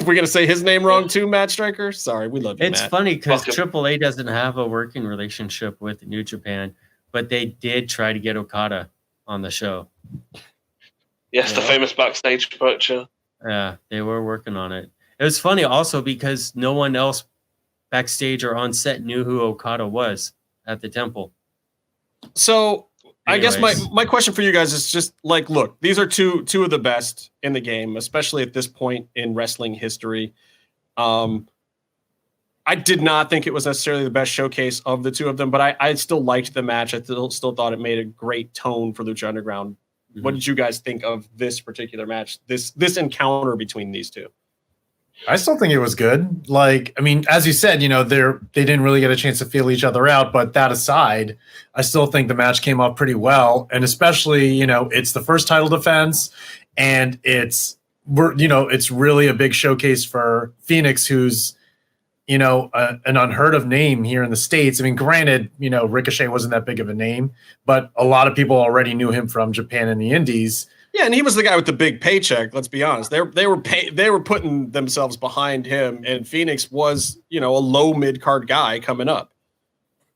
S4: We're gonna say his name wrong too, Matt Striker. Sorry, we love you.
S2: It's
S4: Matt.
S2: funny because AAA doesn't have a working relationship with New Japan, but they did try to get Okada on the show.
S5: Yes, the famous backstage picture.
S2: Yeah, they were working on it. It was funny also because no one else backstage or on set knew who Okada was at the temple.
S4: So
S2: Anyways.
S4: I guess my question for you guys is just like, look, these are two of the best in the game, especially at this point in wrestling history. I did not think it was necessarily the best showcase of the two of them, but I still liked the match. I still thought it made a great tone for Lucha Underground. Mm-hmm. What did you guys think of this particular match, this encounter between these two?
S3: I still think it was good. Like, I mean, as you said, you know, they didn't really get a chance to feel each other out, but that aside, I still think the match came off pretty well. And especially, you know, it's the first title defense, and it's really a big showcase for Phoenix, who's, you know, an unheard of name here in the States. I mean, granted, you know, Ricochet wasn't that big of a name, but a lot of people already knew him from Japan and the Indies.
S4: Yeah, and he was the guy with the big paycheck. Let's be honest; they were putting themselves behind him, and Phoenix was, you know, a low mid card guy coming up.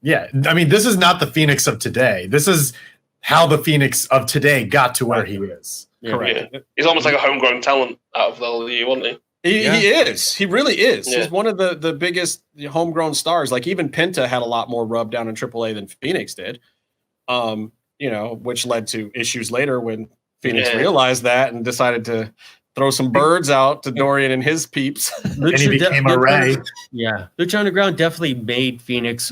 S3: Yeah, I mean, this is not the Phoenix of today. This is how the Phoenix of today got to where he is.
S4: Yeah. Correct.
S5: Yeah. He's almost like a homegrown talent out of the LU, wasn't he?
S4: He is. He really is.
S5: Yeah.
S4: He's one of the biggest homegrown stars. Like even Penta had a lot more rub down in AAA than Phoenix did. You know, which led to issues later when Phoenix realized that and decided to throw some birds out to Dorian and his peeps.
S3: And he became a Ray.
S2: Yeah, Lucha Underground definitely made Phoenix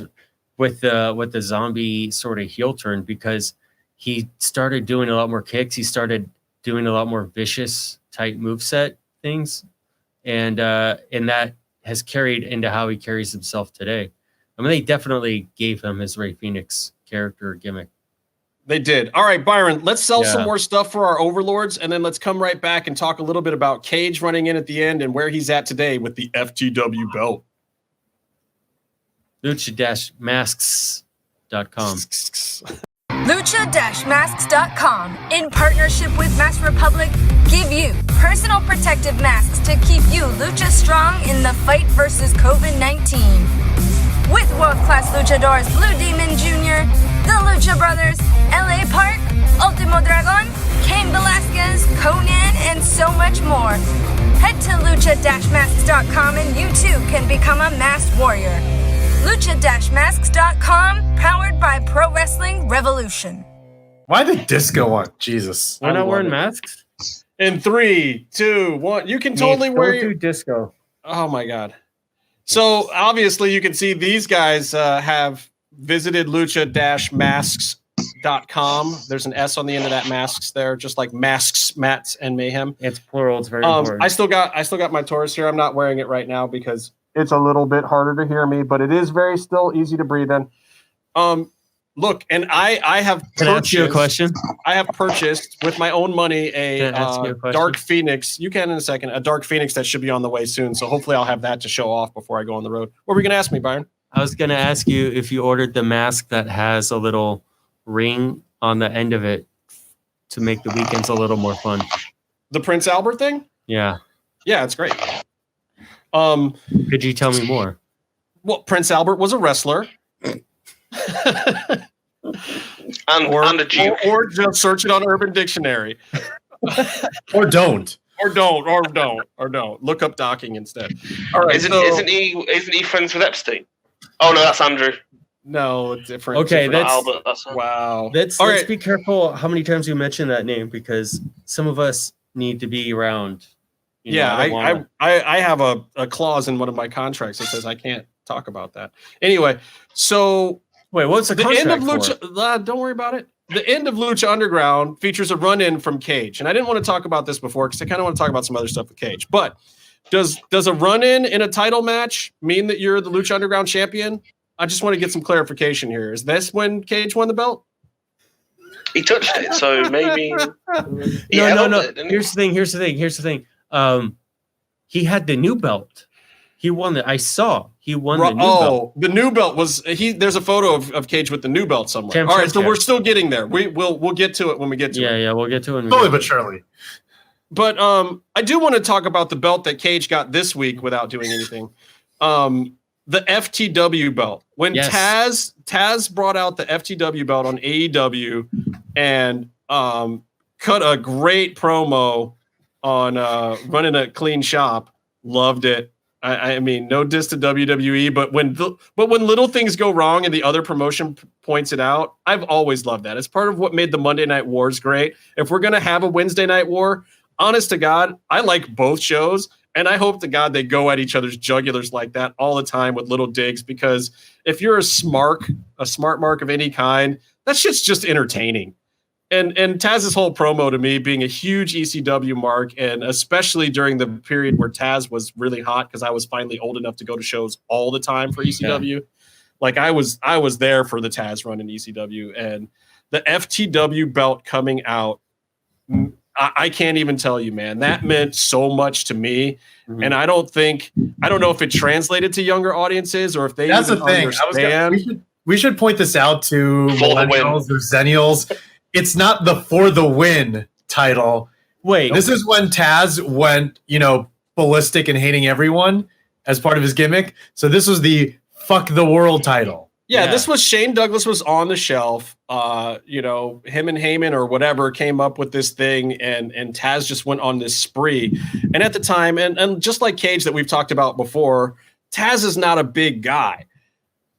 S2: with the zombie sort of heel turn, because he started doing a lot more kicks. He started doing a lot more vicious type moveset things, and that has carried into how he carries himself today. I mean, they definitely gave him his Ray Phoenix character gimmick.
S4: They did. All right, Byron, let's sell some more stuff for our overlords, and then let's come right back and talk a little bit about Cage running in at the end and where he's at today with the FTW belt.
S2: Lucha-masks.com.
S7: Lucha-masks.com, in partnership with Mask Republic, give you personal protective masks to keep you Lucha strong in the fight versus COVID-19. With world-class luchadors Blue Demon Jr., the Lucha Brothers, LA Park, Ultimo Dragon, Cain Velasquez, Conan, and so much more. Head to lucha-masks.com and you too can become a masked warrior. Lucha-masks.com, powered by Pro Wrestling Revolution.
S3: Why the disco on? Jesus.
S2: We're not wearing masks?
S4: In 3, 2, 1. You can totally wear your
S2: disco.
S4: Oh my God. So obviously you can see these guys have visited lucha-masks.com. There's an S on the end of that masks there, just like masks, mats, and mayhem.
S2: It's plural. It's very important.
S4: I still got my Taurus here. I'm not wearing it right now because it's a little bit harder to hear me, but it is very still easy to breathe in. Look, and I have
S2: Can I ask you a question?
S4: I have purchased with my own money a Dark Phoenix. You can in a second. A Dark Phoenix that should be on the way soon. So hopefully I'll have that to show off before I go on the road. What were you going to ask me, Byron?
S2: I was going to ask you if you ordered the mask that has a little ring on the end of it to make the weekends a little more fun.
S4: The Prince Albert thing?
S2: Yeah.
S4: Yeah, it's great.
S2: Could you tell me more?
S4: Well, Prince Albert was a wrestler.
S5: and a Duke.
S4: Or just search it on Urban Dictionary.
S3: Or don't.
S4: Or don't. Look up docking instead. All right.
S5: Isn't he friends with Epstein? Oh no, that's Andrew.
S4: No, it's different.
S2: Okay,
S5: Albert,
S4: wow.
S2: Let's be careful how many times we mention that name, because some of us need to be around.
S4: I have a clause in one of my contracts that says I can't talk about that. Anyway, so
S2: wait, what's the contract
S4: end of Lucha? Don't worry about it. The end of Lucha Underground features a run-in from Cage, and I didn't want to talk about this before because I kind of want to talk about some other stuff with Cage. But does a run-in in a title match mean that you're the Lucha Underground champion? I just want to get some clarification here. Is this when Cage won the belt?
S5: He touched it, so maybe.
S2: No. Here's the thing. He had the new belt. He won the. I saw he won the new belt.
S4: The new belt was he. There's a photo of Cage with the new belt somewhere. All right, so we're still getting there. We'll get to it when we get to it.
S2: Yeah, we'll get to it.
S3: Slowly but surely.
S4: But I do want to talk about the belt that Cage got this week without doing anything. the FTW belt. When Taz brought out the FTW belt on AEW and cut a great promo on running a clean shop, loved it. I mean, no diss to WWE, but when little things go wrong and the other promotion points it out, I've always loved that. It's part of what made the Monday Night Wars great. If we're going to have a Wednesday Night War, honest to God, I like both shows, and I hope to God they go at each other's jugulars like that all the time with little digs, because if you're a smart mark of any kind, that shit's just entertaining. And Taz's whole promo to me being a huge ECW mark, and especially during the period where Taz was really hot because I was finally old enough to go to shows all the time for ECW. Yeah. Like I was there for the Taz run in ECW, and the FTW belt coming out, I can't even tell you, man. That meant so much to me. Mm-hmm. And I don't know if it translated to younger audiences or if they
S3: That's the thing. We should point this out to millennials or zennials. It's not the For the Win title.
S2: Wait.
S3: This is when Taz went, ballistic and hating everyone as part of his gimmick. So this was the Fuck the World title.
S4: Yeah, this was Shane Douglas was on the shelf. Him and Heyman or whatever came up with this thing, and Taz just went on this spree. And at the time, and just like Cage that we've talked about before, Taz is not a big guy.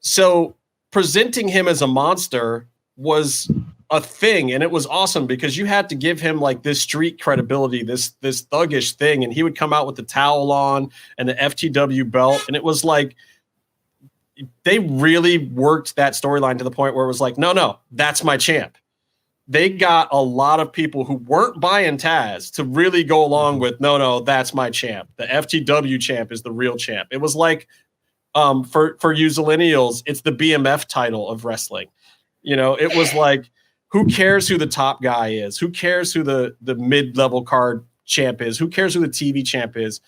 S4: So presenting him as a monster was a thing, and it was awesome because you had to give him like this street credibility, this thuggish thing, and he would come out with the towel on and the FTW belt, and it was like they really worked that storyline to the point where it was like, no, that's my champ. They got a lot of people who weren't buying Taz to really go along with, no, that's my champ. The FTW champ is the real champ. It was like, for you Zillennials, it's the BMF title of wrestling. It was like, who cares who the top guy is? Who cares who the mid-level card champ is? Who cares who the TV champ is?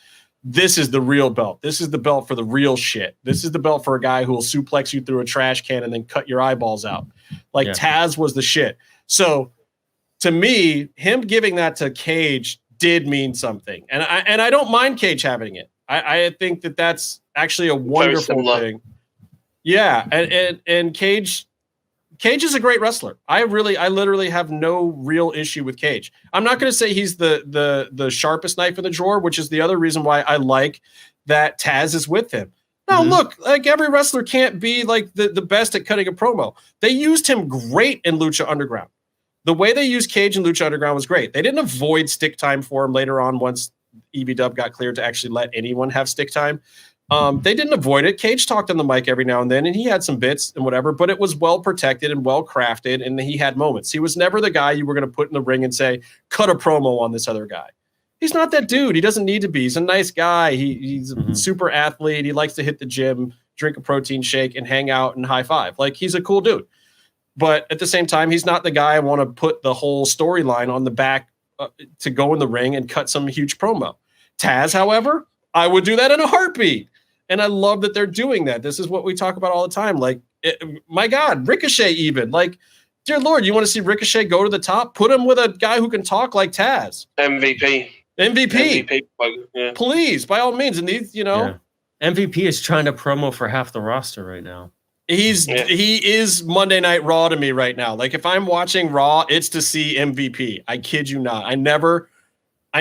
S4: This is the real belt. This is the belt for the real shit. This is the belt for a guy who will suplex you through a trash can and then cut your eyeballs out. Like Taz was the shit. So to me, him giving that to Cage did mean something. And I don't mind Cage having it. I think that that's actually a wonderful thing. Yeah. And Cage is a great wrestler. I literally have no real issue with Cage. I'm not going to say he's the sharpest knife in the drawer, which is the other reason why I like that Taz is with him. Now, look, like every wrestler can't be like the best at cutting a promo. They used him great in Lucha Underground. The way they used Cage in Lucha Underground was great. They didn't avoid stick time for him later on once EB-Dub got cleared to actually let anyone have stick time. They didn't avoid it. Cage talked on the mic every now and then, and he had some bits and whatever, but it was well protected and well crafted, and he had moments. He was never the guy you were going to put in the ring and say, cut a promo on this other guy. He's not that dude. He doesn't need to be. He's a nice guy. He's a super athlete. He likes to hit the gym, drink a protein shake, and hang out and high five. Like, he's a cool dude. But at the same time, he's not the guy I want to put the whole storyline on the back to go in the ring and cut some huge promo. Taz, however, I would do that in a heartbeat. And I love that they're doing that. This is what we talk about all the time. Like, my God, Ricochet even. Like, dear Lord, you want to see Ricochet go to the top? Put him with a guy who can talk like Taz.
S5: MVP.
S4: Yeah. Please, by all means. And these,
S2: MVP is trying to promo for half the roster right now.
S4: He is Monday Night Raw to me right now. Like, if I'm watching Raw, it's to see MVP. I kid you not. I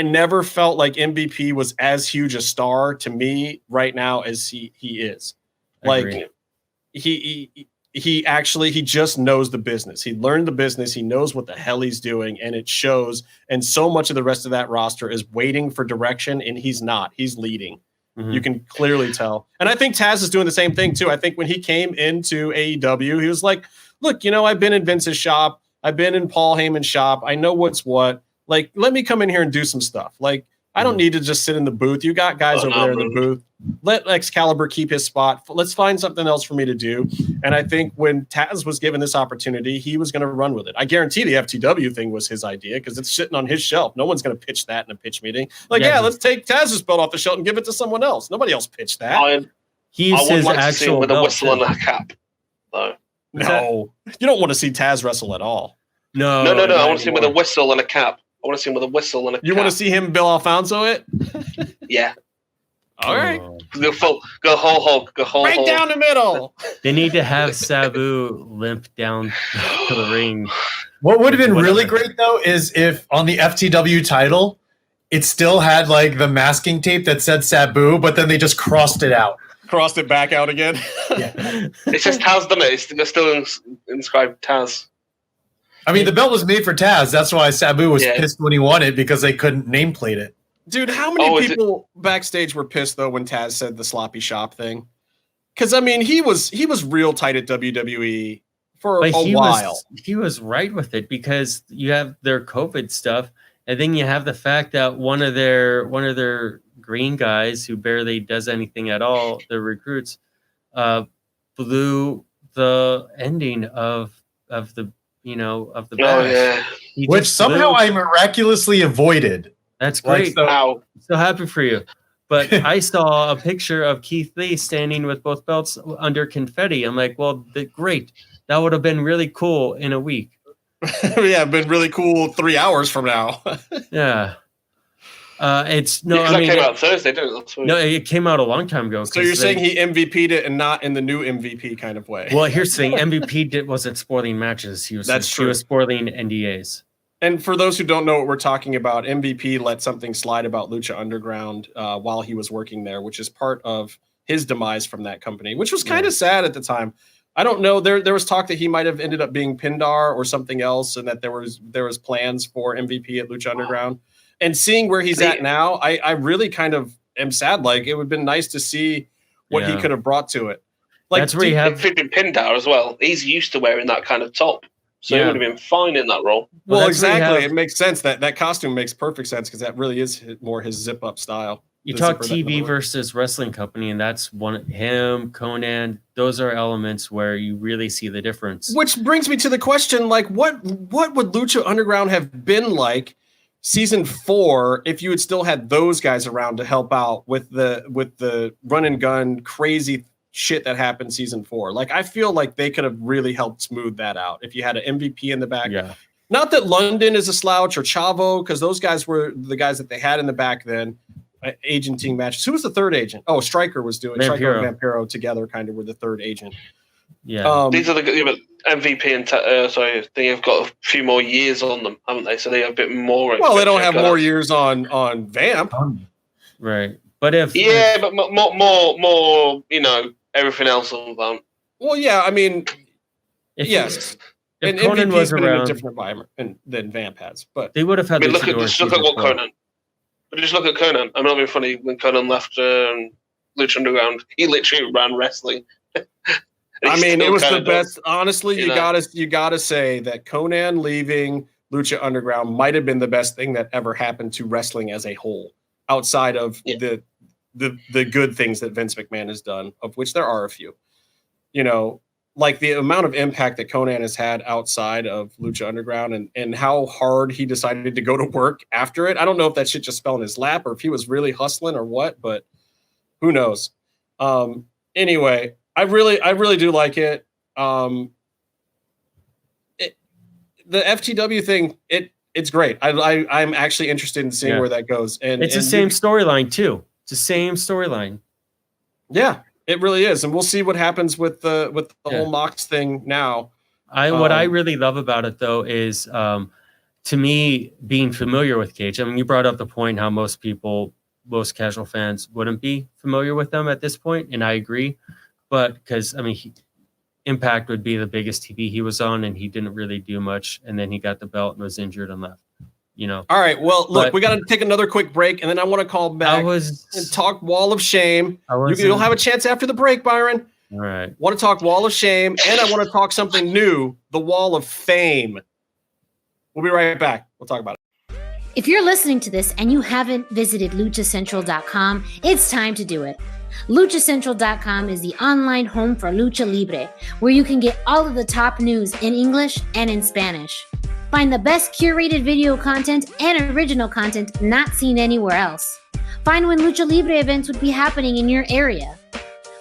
S4: never felt like MVP was as huge a star to me right now as he is. Like, he just knows the business. He learned the business. He knows what the hell he's doing, and it shows. And so much of the rest of that roster is waiting for direction, and he's not. He's leading. Mm-hmm. You can clearly tell. And I think Taz is doing the same thing too. I think when he came into AEW, he was like, look, I've been in Vince's shop. I've been in Paul Heyman's shop. I know what's what. Like, let me come in here and do some stuff. Like, I don't need to just sit in the booth. You got guys over there in the booth. Let Excalibur keep his spot. Let's find something else for me to do. And I think when Taz was given this opportunity, he was going to run with it. I guarantee the FTW thing was his idea because it's sitting on his shelf. No one's going to pitch that in a pitch meeting. Like, let's take Taz's belt off the shelf and give it to someone else. Nobody else pitched that.
S5: I would like to see him with a whistle and a cap, though.
S4: No, you don't want to see Taz wrestle at all.
S5: No. I want to see him with a whistle and a cap. I want to see him with a whistle and a cap.
S4: You want to see him Bill Alfonso it?
S5: Yeah.
S4: All right.
S5: Go whole hog. Go whole
S4: Right
S5: hog.
S4: down the middle.
S2: They need to have Sabu limp down to the ring.
S3: What would have been really great though is if on the FTW title, it still had like the masking tape that said Sabu, but then they just crossed it out.
S4: Crossed it back out again.
S3: Yeah.
S5: It says Taz, doesn't it? It's still inscribed Taz.
S3: I mean, the belt was made for Taz. That's why Sabu was pissed when he won it because they couldn't nameplate it.
S4: Dude, how many people backstage were pissed though when Taz said the sloppy shop thing? Because I mean, he was real tight at WWE for a while.
S2: He was right with it because you have their COVID stuff, and then you have the fact that one of their green guys who barely does anything at all, the recruits, blew the ending of the match.
S3: Which somehow I miraculously avoided.
S2: That's great.
S5: Wow.
S2: So happy for you. But I saw a picture of Keith Lee standing with both belts under confetti. I'm like, well, great. That would have been really cool in a week.
S4: Yeah, been really cool 3 hours from now.
S2: Yeah. It
S5: came out Thursday, didn't it?
S2: No, it came out a long time ago.
S4: So you're saying he MVP'd it and not in the new MVP kind of way?
S2: Well, here's the thing. MVP wasn't spoiling matches. He was spoiling NDAs.
S4: And for those who don't know what we're talking about, MVP let something slide about Lucha Underground while he was working there, which is part of his demise from that company, which was kind of sad at the time. I don't know. There was talk that he might have ended up being Pindar or something else, and that there was plans for MVP at Lucha Underground. And seeing where he's at now, I really kind of am sad. Like, it would have been nice to see what he could have brought to it. Like,
S2: that's where you have
S5: fitting Pindar as well. He's used to wearing that kind of top. So he would have been fine in that role.
S4: Well, exactly. It makes sense. That costume makes perfect sense because that really is more his zip-up style.
S2: You talk TV versus wrestling company, and that's him, Conan. Those are elements where you really see the difference.
S4: Which brings me to the question, like, what would Lucha Underground have been like season 4 if you had still had those guys around to help out with the run and gun crazy shit that happened season 4? Like, I feel like they could have really helped smooth that out if you had an MVP in the back.
S2: Yeah.
S4: Not that London is a slouch or Chavo, because those guys were the guys that they had in the back then. Agenting matches. Who was the third agent? Oh, Stryker was doing Stryker and Vampiro together kind of were the third agent.
S2: Yeah.
S5: These are the MVP and they've got a few more years on them, haven't they? So they have a bit more.
S4: Well, they don't have more years on Vamp.
S2: Right. But
S5: but more, everything else on Vamp.
S4: Well, yeah, I mean,
S2: yes.
S4: And
S2: Conan
S4: MVP's
S2: was
S4: been
S2: around,
S4: in a different environment than Vamp has, but
S2: they would have had.
S5: Look at what Conan. But just look at Conan. I'm not being funny. When Conan left Lucha Underground, he literally ran wrestling.
S4: I mean, it was the best. Honestly, you gotta say that Conan leaving Lucha Underground might have been the best thing that ever happened to wrestling as a whole, outside of the good things that Vince McMahon has done, of which there are a few. Like the amount of impact that Conan has had outside of Lucha Underground and how hard he decided to go to work after it. I don't know if that shit just fell in his lap or if he was really hustling or what, but who knows? Anyway, I really do like it. The FTW thing, it's great. I'm actually interested in seeing where that goes. And
S2: it's the same storyline too. It's the same storyline.
S4: Yeah. It really is, and we'll see what happens with the whole Mox thing now.
S2: What I really love about it, though, is to me being familiar with Cage. I mean, you brought up the point how most casual fans wouldn't be familiar with them at this point, and I agree. But because Impact would be the biggest TV he was on, and he didn't really do much, and then he got the belt and was injured and left. All
S4: right. Well, look, we got to take another quick break, and then I want to call back and talk Wall of Shame. You'll have a chance after the break, Byron.
S2: All right.
S4: Want to talk Wall of Shame, and I want to talk something new, the Wall of Fame. We'll be right back. We'll talk about it.
S8: If you're listening to this and you haven't visited luchacentral.com, it's time to do it. LuchaCentral.com is the online home for Lucha Libre, where you can get all of the top news in English and in Spanish. Find the best curated video content and original content not seen anywhere else. Find when Lucha Libre events would be happening in your area.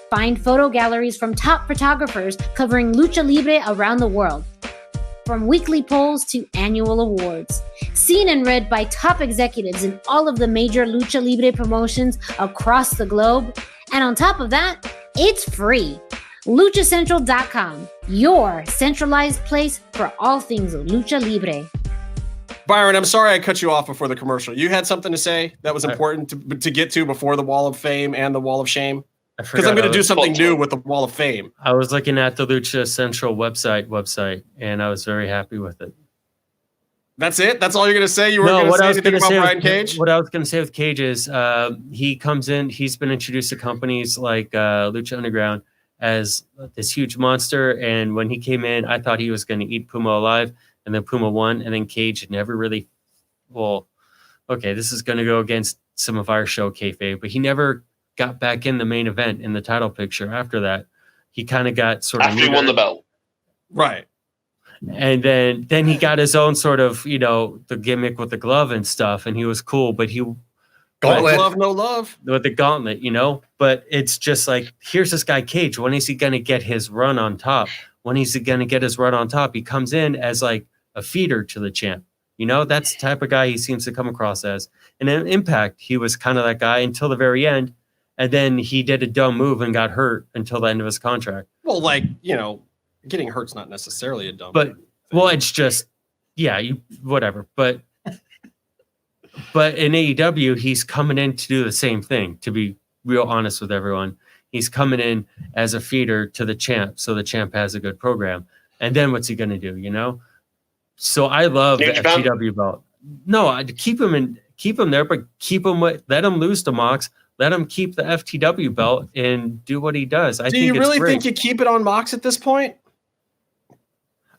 S8: Find photo galleries from top photographers covering Lucha Libre around the world. from weekly polls to annual awards. Seen and read by top executives in all of the major Lucha Libre promotions across the globe. And on top of that, it's free. LuchaCentral.com, your centralized place for all things Lucha Libre.
S4: Byron, I'm sorry I cut you off before the commercial. You had something to say that was important to get to before the Wall of Fame and the Wall of Shame? Because I'm going to do something new with the Wall of Fame.
S2: I was looking at the Lucha Central website, and I was very happy with it.
S4: That's it? That's all you're going to say? You weren't going to say anything about Brian Cage?
S2: What I was going to say with Cage is he comes in, he's been introduced to companies like Lucha Underground as this huge monster, and when he came in, I thought he was going to eat Puma alive. And then Puma won, and then Cage never really, this is going to go against some of our show kayfabe, but he never got back in the main event in the title picture after that. He kind of got sort of...
S5: After he won the belt.
S4: Right.
S2: And then he got his own sort of, the gimmick with the glove and stuff, and he was cool, but he...
S4: Gauntlet. Love, no love.
S2: With the gauntlet, But it's just like, here's this guy Cage. When is he going to get his run on top? When is he going to get his run on top? He comes in as like a feeder to the champ. That's the type of guy he seems to come across as. And in Impact, he was kind of that guy until the very end. And then he did a dumb move and got hurt until the end of his contract.
S4: Well, getting hurt's not necessarily a dumb
S2: move. It's just, whatever. But in AEW, he's coming in to do the same thing, to be real honest with everyone. He's coming in as a feeder to the champ, so the champ has a good program. And then what's he going to do, So I love the FTW belt. No, I'd keep him there, but let him lose to Mox. Let him keep the FTW belt and do what he does.
S4: Do you really think you keep it on Mox at this point?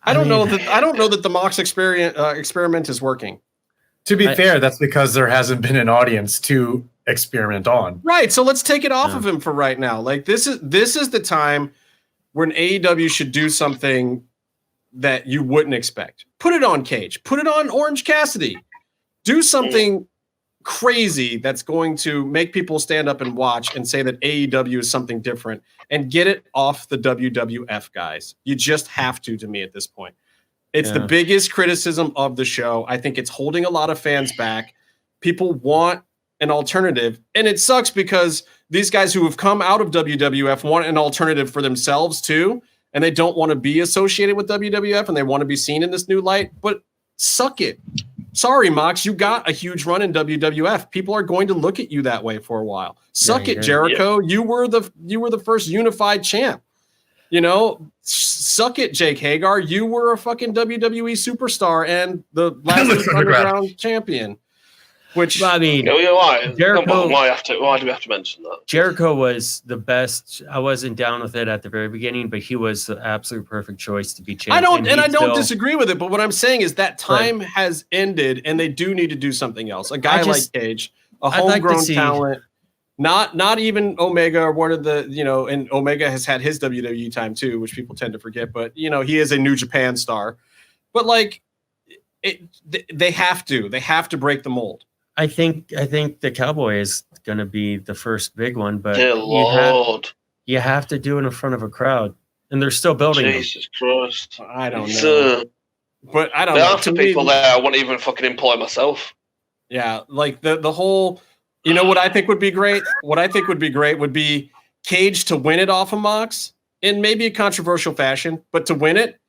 S4: I don't know that the Mox experiment is working.
S3: To be fair, that's because there hasn't been an audience to experiment on.
S4: Right. So let's take it off of him for right now. Like this is the time when AEW should do something that you wouldn't expect. Put it on Cage. Put it on Orange Cassidy. Do something crazy that's going to make people stand up and watch and say that AEW is something different, and get it off the WWF guys. You just have to me at this point. It's the biggest criticism of the show. I think it's holding a lot of fans back. People want an alternative, and it sucks because these guys who have come out of WWF want an alternative for themselves too, and they don't want to be associated with WWF, and they want to be seen in this new light. But suck it. Sorry, Mox, you got a huge run in WWF. People are going to look at you that way for a while. Suck it, Jericho. Yeah. You were the first unified champ. Suck it, Jake Hagar. You were a fucking WWE superstar and the last Underground champion. Which
S2: Jericho.
S5: Why do we have to mention that?
S2: Jericho was the best. I wasn't down with it at the very beginning, but he was the absolute perfect choice to be champion.
S4: I don't disagree with it, but what I'm saying is that time has ended, and they do need to do something else. A guy like Cage, a homegrown talent, not even Omega or one of the and Omega has had his WWE time too, which people tend to forget. But he is a New Japan star. But they have to break the mold.
S2: I think the Cowboy is going to be the first big one, but you have to do it in front of a crowd, and they're still building.
S5: Jesus Christ!
S4: I don't know, but I don't know.
S5: There are some people there I wouldn't even fucking employ myself.
S4: Yeah, like the whole. What I think would be great. What I think would be great would be Cage to win it off of Mox in maybe a controversial fashion, but to win it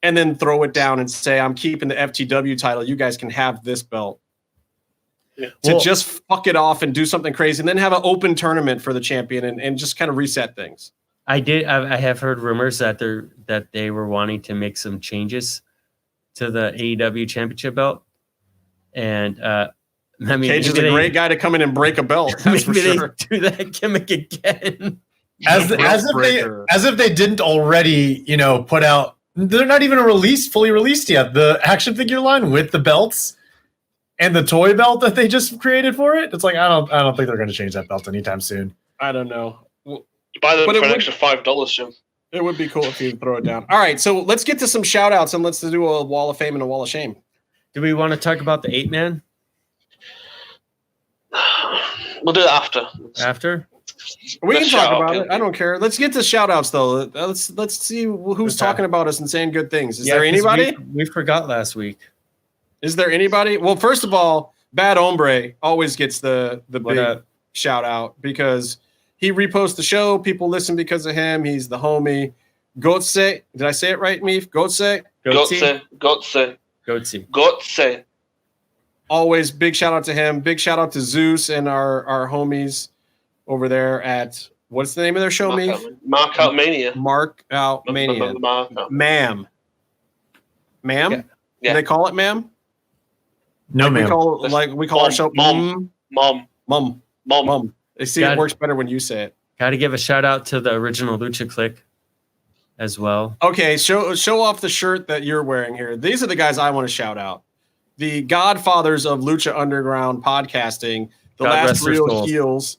S4: and then throw it down and say, "I'm keeping the FTW title. You guys can have this belt." To just fuck it off and do something crazy and then have an open tournament for the champion and just kind of reset things.
S2: I have heard rumors that they were wanting to make some changes to the AEW championship belt. And
S4: Cage is a great guy to come in and break a belt. That's for sure.
S2: They do that gimmick again.
S3: As if they didn't already, put out, they're not even fully released yet. The action figure line with the belts and the toy belt that they just created for it, it's like I don't think they're going to change that belt anytime soon.
S4: I don't know.
S5: You buy them for an extra $5, Jim.
S4: It would be cool if you throw it down. All right, so let's get to some shout outs and let's do a Wall of Fame and a Wall of Shame.
S2: Do we want to talk about the 8-man?
S5: We'll do it after.
S2: After?
S4: We can
S5: Let's
S4: talk
S5: shout out
S4: about
S5: people.
S4: it. I don't care. Let's get to shout outs though. Let's see who's talking about us and saying good things. Is there
S2: 'cause
S4: anybody?
S2: We forgot last week.
S4: Is there anybody? Well, first of all, Bad Hombre always gets the
S2: What
S4: big
S2: up?
S4: shout out because he reposts the show. People listen because of him. He's the homie. Gotse. Did I say it right, Meef? Gotse.
S5: Gotse.
S4: Always big shout out to him. Big shout out to Zeus and our homies over there at what's the name of their show, Meef?
S5: Mark Out Mania.
S4: Mark Out Mania. Ma'am. Ma'am?
S5: Yeah.
S4: Do they call it ma'am?
S3: No,
S4: We
S3: ma'am.
S4: call our show
S5: Mom.
S4: Mom. They see
S2: Got
S4: it
S2: it.
S4: works better when you say it.
S2: Got to give a shout out to the original Lucha Click as well.
S4: Okay, show off the shirt that you're wearing here. These are the guys I want to shout out. The godfathers of Lucha Underground podcasting, the
S2: God
S4: last
S2: rest their
S4: real
S2: souls.
S4: heels.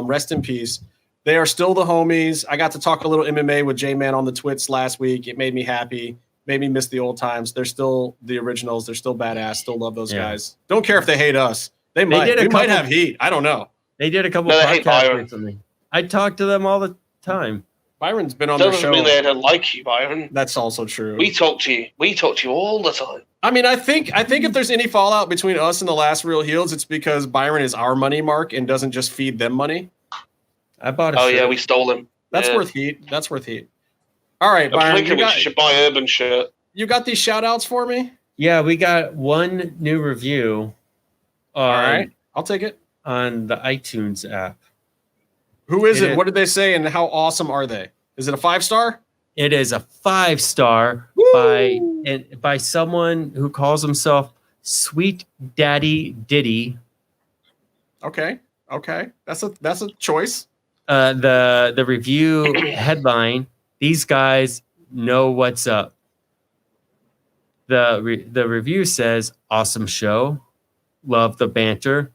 S4: Rest in peace. They are still the homies. I got to talk a little MMA with J-Man on the Twits last week. It made me happy. Made me miss the old times. They're still the originals. They're still badass. Still love those guys. Don't care if they hate us. They might.
S2: did a
S4: We might
S2: couple-
S4: have heat. I don't know.
S2: They did a couple
S5: No, they hate
S2: podcasts
S5: Byron.
S2: recently. I talk to them all the time.
S4: Byron's been on their
S5: Doesn't
S4: show.
S5: mean they don't like you, Byron.
S4: That's also true.
S5: We talk to you. We talk to you all the time.
S4: I mean, I think if there's any fallout between us and the last real heels, it's because Byron is our money mark and doesn't just feed them money.
S2: I bought a
S5: Oh
S2: shirt.
S5: yeah, we stole him.
S4: That's
S5: Yeah.
S4: worth heat. That's worth heat. All right,
S5: I'm
S4: Byron,
S5: thinking we should buy Urban shirt.
S4: you got these shout outs for me?
S2: Yeah, we got one new review
S4: All right. I'll take it.
S2: on the iTunes app.
S4: Who is
S2: It
S4: it?
S2: is-
S4: What did they say and how awesome are they? Is it a 5-star?
S2: It is a 5-star by someone who calls himself Sweet Daddy Diddy.
S4: Okay. That's a choice.
S2: The review headline: These guys know what's up. The review says, "Awesome show, love the banter.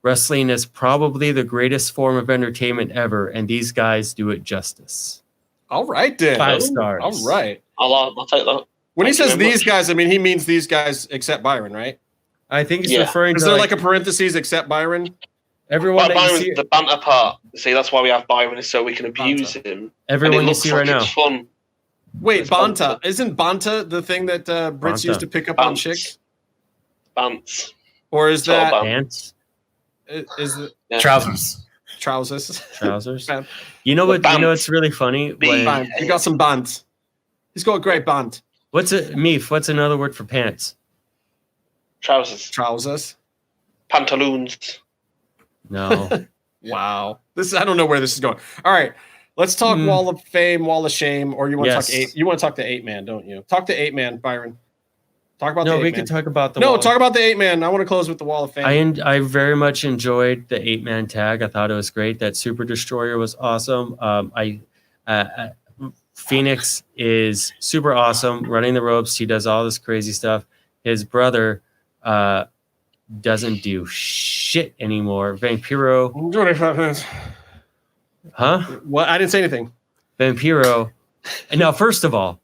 S2: Wrestling is probably the greatest form of entertainment ever, and these guys do it justice."
S4: All right, then.
S2: 5 stars.
S4: All right.
S5: I'll take that.
S4: When he
S5: Thank you
S4: says
S5: very
S4: these
S5: much.
S4: guys, I mean he means these guys except Byron, right?
S2: I think he's
S5: Yeah.
S2: referring
S4: Is
S2: to
S4: there like a parentheses except Byron?
S2: everyone that you
S5: Byron's
S2: see.
S5: the banter part. See, that's why we have Byron, is so we can abuse him.
S2: Everyone
S5: and it
S2: you
S5: looks
S2: see
S5: like
S2: right now.
S5: it's fun.
S4: Wait,
S5: It's
S4: Banta. Isn't Banta the thing that Brits
S2: Banta.
S4: used to pick up on
S5: Bants.
S4: chicks?
S5: Bants.
S4: Or is
S5: It's all
S4: that
S5: about-
S2: Pants,
S4: is the
S5: Yeah.
S3: Trousers.
S4: trousers?
S2: trousers.
S4: Bant.
S2: You know what?
S5: Bants.
S2: You know what's really funny? When-
S4: Bant. You got some bant. He's got a great bant.
S2: what's it? Meef. What's another word for pants?
S5: Trousers.
S4: Trousers.
S5: Pantaloons.
S2: No.
S4: Wow. I don't know where this is going. All right. Let's talk Wall of Fame, Wall of Shame, or you want
S2: Yes.
S4: to talk eight? You want to talk to 8-Man, don't you? Talk to 8-Man, Byron. Talk about
S2: No,
S4: the
S2: we
S4: 8-Man.
S2: could talk about the.
S4: No,
S2: wall.
S4: talk about the 8-Man. I want to close with the Wall of Fame.
S2: I very much enjoyed the 8-man tag. I thought it was great. That Super Destroyer was awesome. Phoenix is super awesome, running the ropes. He does all this crazy stuff. His brother doesn't do shit anymore. Vampiro,
S4: 25 minutes.
S2: huh?
S4: Well, I didn't say anything.
S2: Vampiro. And now, first of all,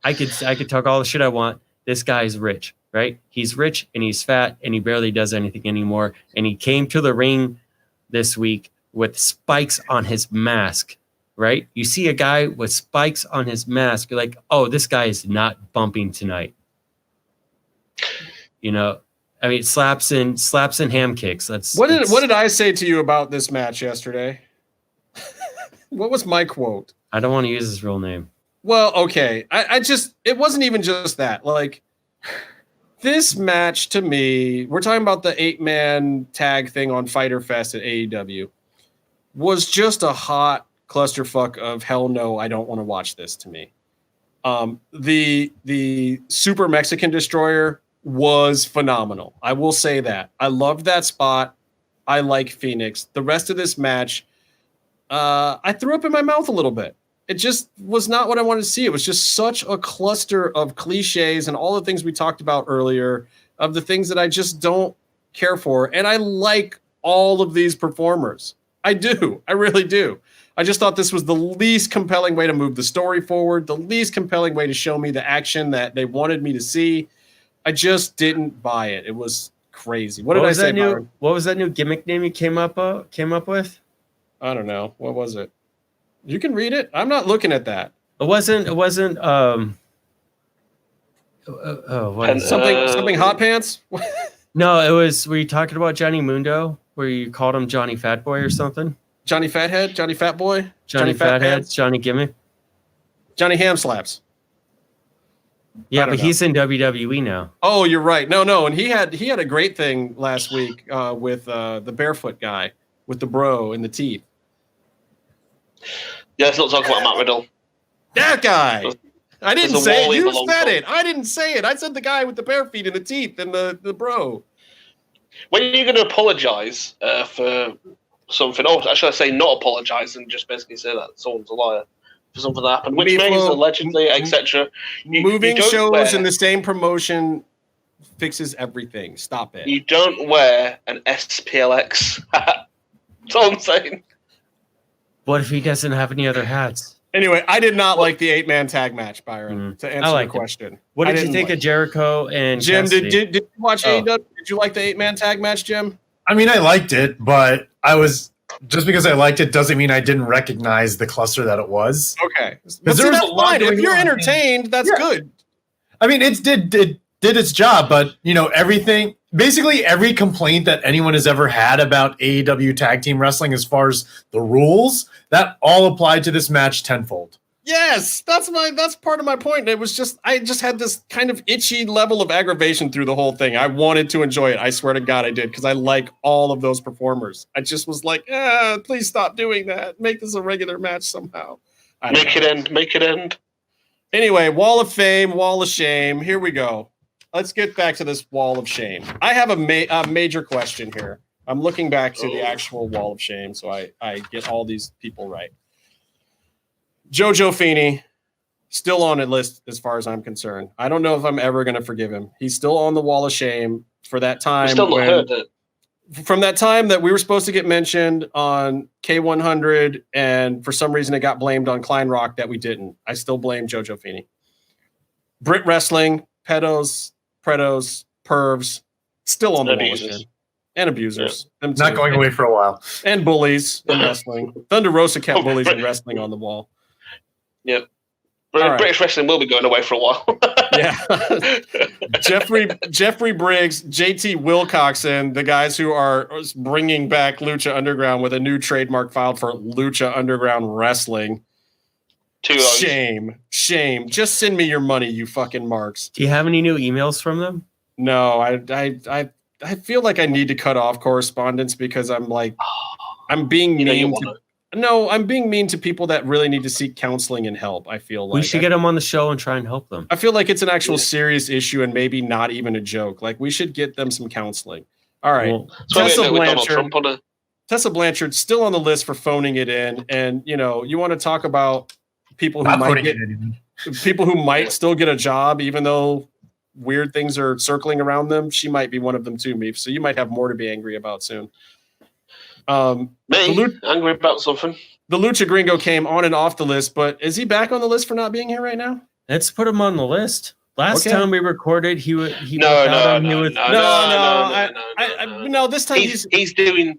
S2: I could talk all the shit I want. This guy's rich, right? He's rich and he's fat and he barely does anything anymore. And he came to the ring this week with spikes on his mask, right? You see a guy with spikes on his mask, you're like, oh, this guy is not bumping tonight. You know, I mean, slaps and ham kicks.
S4: What did I say to you about this match yesterday? What was my quote?
S2: I don't want to use his real name.
S4: Well, okay. I just, it wasn't even just that. Like, this match to me, we're talking about the 8-man tag thing on Fyter Fest at AEW, was just a hot clusterfuck of hell no, I don't want to watch this to me. The Super Mexican Destroyer was phenomenal. I will say that. I loved that spot. I like Phoenix. The rest of this match, I threw up in my mouth a little bit. It just was not what I wanted to see. It was just such a cluster of cliches and all the things we talked about earlier, of the things that I just don't care for. And I like all of these performers. I do. I really do. I just thought this was the least compelling way to move the story forward, the least compelling way to show me the action that they wanted me to see. I just didn't buy it. It was crazy. What did I say?
S2: What was that new gimmick name you came up with?
S4: I don't know. What was it? You can read it. I'm not looking at that.
S2: It wasn't.
S4: Something hot pants.
S2: No, it was. Were you talking about Johnny Mundo? Where you called him Johnny Fat Boy or something?
S4: Johnny Fathead, Johnny Fat Boy,
S2: Johnny Fathead, Johnny Gimmick,
S4: Johnny Ham Slaps.
S2: Yeah, but he's in WWE now.
S4: Oh, you're right. No, and he had a great thing last week with the barefoot guy with the bro and the teeth.
S5: Yeah, let's not talk about Matt Riddle.
S4: That guy. I didn't say it. You said it. I didn't say it. I said the guy with the bare feet and the teeth and the bro.
S5: When are you going to apologize for something? Or should I say not apologize and just basically say that someone's a liar for something that happened, which means allegedly, etc.
S4: Moving shows in the same promotion fixes everything. Stop it.
S5: You don't wear an SPLX hat. That's all I'm saying.
S2: What if he doesn't have any other hats?
S4: Anyway, I did not like the 8-man tag match, Byron, to answer the question.
S2: What did you think of Jericho and
S4: Jim? Did you watch AEW? Did you like the 8-man tag match, Jim?
S3: I mean, I liked it, but just because I liked it doesn't mean I didn't recognize the cluster that it was.
S4: Okay. But see, that's fine. If you're entertained, that's good.
S3: I mean, it did its job, but basically every complaint that anyone has ever had about AEW tag team wrestling as far as the rules, that all applied to this match tenfold.
S4: Yes, that's part of my point. It was I just had this kind of itchy level of aggravation through the whole thing. I wanted to enjoy it. I swear to God I did, because I like all of those performers. I just was like, please stop doing that. Make this a regular match somehow.
S5: Make it end.
S4: Anyway, Wall of Fame, Wall of Shame. Here we go. Let's get back to this Wall of Shame. I have a major question here. I'm looking back to the actual Wall of Shame, so I get all these people right. Jojo Feeney, still on a list as far as I'm concerned. I don't know if I'm ever going to forgive him. He's still on the Wall of Shame for that time.
S5: Still not heard it.
S4: From that time that we were supposed to get mentioned on K100, and for some reason it got blamed on Klein Rock that we didn't. I still blame Jojo Feeney. Brit Wrestling, pedos, predos, pervs, still on the Wall of Shame. And abusers.
S3: Yeah. Not going away for a while.
S4: And bullies in wrestling. Thunder Rosa kept bullies in wrestling on the wall.
S5: Yep. British wrestling will be going away for a while.
S4: Yeah. Jeffrey Briggs, JT Wilcoxon, the guys who are bringing back Lucha Underground with a new trademark filed for Lucha Underground Wrestling. Shame. Just send me your money, you fucking marks.
S2: Do you have any new emails from them?
S4: No, I feel like I need to cut off correspondence because I'm being mean to. No, I'm being mean to people that really need to seek counseling and help. I feel like
S2: we should get them on the show and try and help them.
S4: I feel like it's an actual serious issue and maybe not even a joke. Like, we should get them some counseling. All right. Well, Tessa Blanchard still on the list for phoning it in. And, you want to talk about people who might still get a job, even though weird things are circling around them. She might be one of them too, Meef. So you might have more to be angry about soon.
S5: Angry about something.
S4: The Lucha Gringo came on and off the list, but is he back on the list for not being here right now?
S2: Let's put him on the list. Last time we recorded, he
S5: No.
S4: This time
S5: he's doing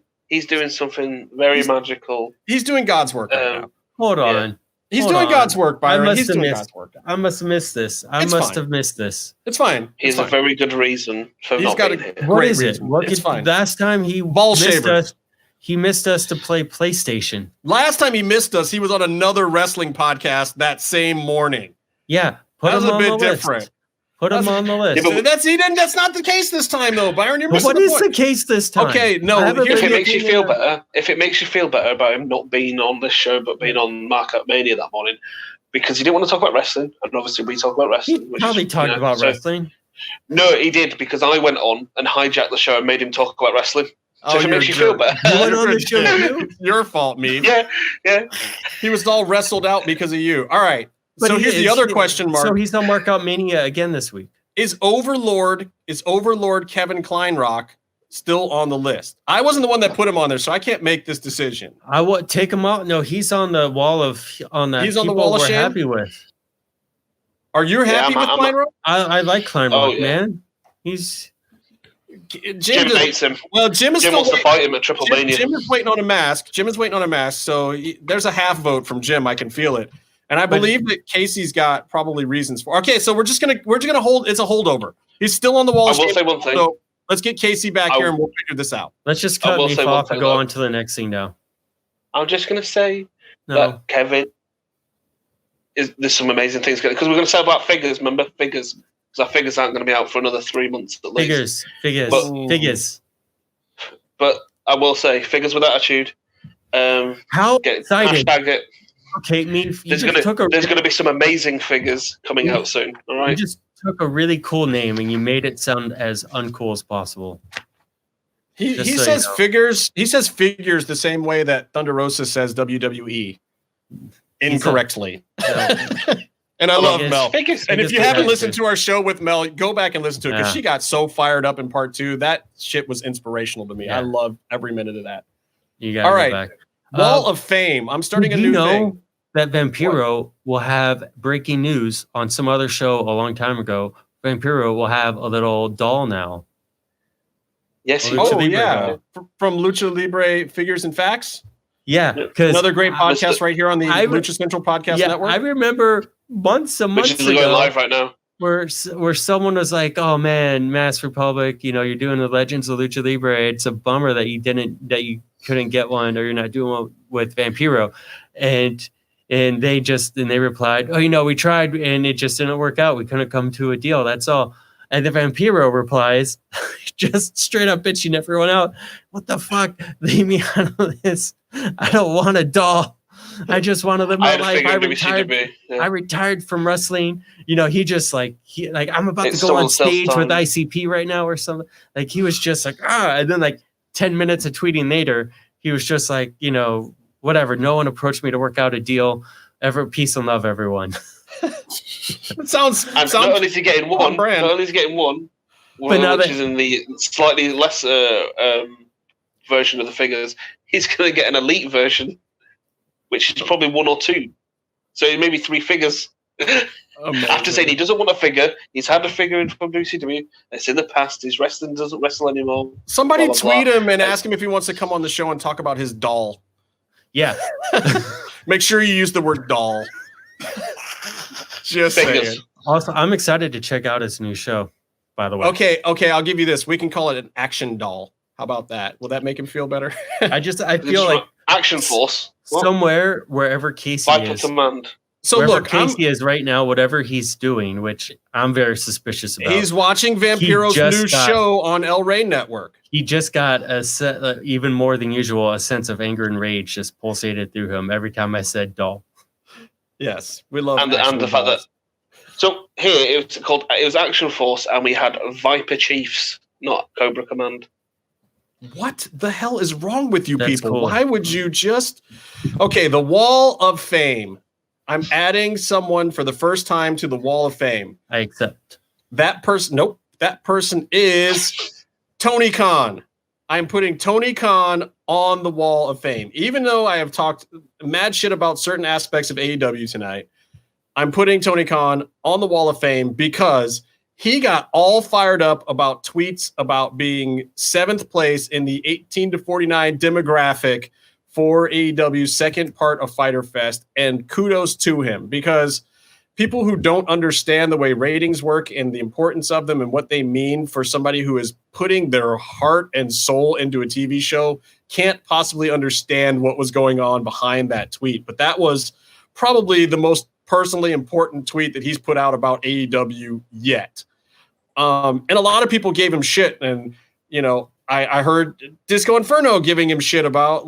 S5: something very magical.
S4: He's doing God's work right now.
S2: Hold on.
S4: He's doing God's work, Byron. He's doing God's work.
S2: I must have missed this. I must have missed this.
S4: It's fine.
S5: He's a very good reason for not being here.
S2: What is it? It's fine. Last time he missed us. He missed us to play PlayStation.
S4: Last time he missed us, he was on another wrestling podcast that same morning.
S2: Yeah, put him on the list. Put him on the list.
S4: Yeah, that's not the case this time, though, Byron. You're missing
S2: what is the case this time?
S4: Okay, no.
S5: If it makes you feel better about him not being on this show but being on Markup Mania that morning, because he didn't want to talk about wrestling, and obviously we talk about wrestling.
S2: He probably talked about wrestling.
S5: No, he did, because I went on and hijacked the show and made him talk about wrestling. So if it makes you feel better.
S2: You went on the show too?
S4: Your fault, me.
S5: Yeah.
S4: He was all wrestled out because of you. All right. But so here's the other question mark.
S2: So he's on Markout Mania again this week.
S4: Is Overlord Kevin Kleinrock still on the list? I wasn't the one that put him on there, so I can't make this decision.
S2: I would take him out. No, he's on the wall of
S4: He's on the wall of shame.
S2: Happy with.
S4: Are you happy with Kleinrock?
S2: I like Kleinrock, man.
S5: Jim hates him.
S4: Well, Jim
S5: wants to fight him at Triple Mania.
S4: Jim is waiting on a mask. So there's a half vote from Jim. I can feel it, and I believe that Casey's got probably reasons for. Okay, so we're just gonna hold. It's a holdover. He's still on the wall.
S5: I will say one thing.
S4: So let's get Casey back here, and we'll figure this out.
S2: Let's just cut me off and go on to the next thing now.
S5: I'm just gonna say that Kevin there's some amazing things because we're going to say about figures. Remember figures. Because our figures aren't going to be out for another 3 months at least.
S2: Figures.
S5: But I will say, figures with attitude.
S2: How excited!
S5: Hashtag it.
S2: Okay,
S5: there's going to be some amazing figures coming out soon. All right.
S2: You just took a really cool name and you made it sound as uncool as possible.
S4: He says figures. He says figures the same way that Thunder Rosa says WWE. Incorrectly. And I love Mel. And if you haven't listened to our show with Mel, go back and listen to it because she got so fired up in part 2. That shit was inspirational to me. I loved every minute of that.
S2: You got all right. Back.
S4: Wall of Fame. I'm starting a new thing.
S2: That Vampiro will have breaking news on some other show a long time ago. Vampiro will have a little doll now.
S5: Yes.
S4: From Lucha Libre Figures and Facts.
S2: Yeah, because
S4: another great podcast right here on the Lucha Central Podcast Network.
S2: I remember months ago,
S5: going live right now,
S2: where someone was like, "Oh man, Masked Republic, you're doing the Legends of Lucha Libre. It's a bummer that you couldn't get one, or you're not doing one with Vampiro." And they replied, "Oh, we tried and it just didn't work out. We couldn't come to a deal. That's all." And the Vampiro replies, just straight up bitching everyone out. "What the fuck? Leave me out of this. I don't want a doll. I just want to live my life. I retired from wrestling." He just I'm about to go on stage with ICP right now or something. Like he was just like, and then 10 minutes of tweeting later, he was just like, whatever. No one approached me to work out a deal. Peace and love, everyone.
S4: sounds
S5: not only is he getting one, which is in the slightly less version of the figures, he's going to get an elite version, which is probably 1 or 2. So maybe 3 figures. After saying he doesn't want a figure, he's had a figure from WCW. It's in the past. His wrestling doesn't wrestle anymore.
S4: Somebody tweet him and ask him if he wants to come on the show and talk about his doll.
S2: Yeah.
S4: Make sure you use the word doll. Just saying.
S2: Also, I'm excited to check out his new show, by the way.
S4: Okay, I'll give you this. We can call it an action doll. How about that? Will that make him feel better?
S2: I feel like
S5: Action Force.
S2: Somewhere, wherever Casey is.
S5: Command.
S4: So
S2: wherever
S4: look,
S2: Casey is right now, whatever he's doing, which I'm very suspicious about.
S4: He's watching Vampiro's new show on El Rey Network.
S2: He just got even more than usual, a sense of anger and rage just pulsated through him every time I said doll.
S4: Yes, we love
S5: and the fact that. So here it was Action Force, and we had Viper Chiefs, not Cobra Command.
S4: What the hell is wrong with you people?
S2: Cool.
S4: Why would you just? Okay, the Wall of Fame. I'm adding someone for the first time to the Wall of Fame.
S2: I accept.
S4: That person. Nope. That person is Tony Khan. I'm putting Tony Khan on the Wall of Fame. Even though I have talked mad shit about certain aspects of AEW tonight, I'm putting Tony Khan on the Wall of Fame because he got all fired up about tweets about being 7th place in the 18 to 49 demographic for AEW's second part of Fyter Fest. And kudos to him, because people who don't understand the way ratings work and the importance of them and what they mean for somebody who is putting their heart and soul into a TV show can't possibly understand what was going on behind that tweet. But that was probably the most personally important tweet that he's put out about AEW yet. And a lot of people gave him shit. And, I heard Disco Inferno giving him shit about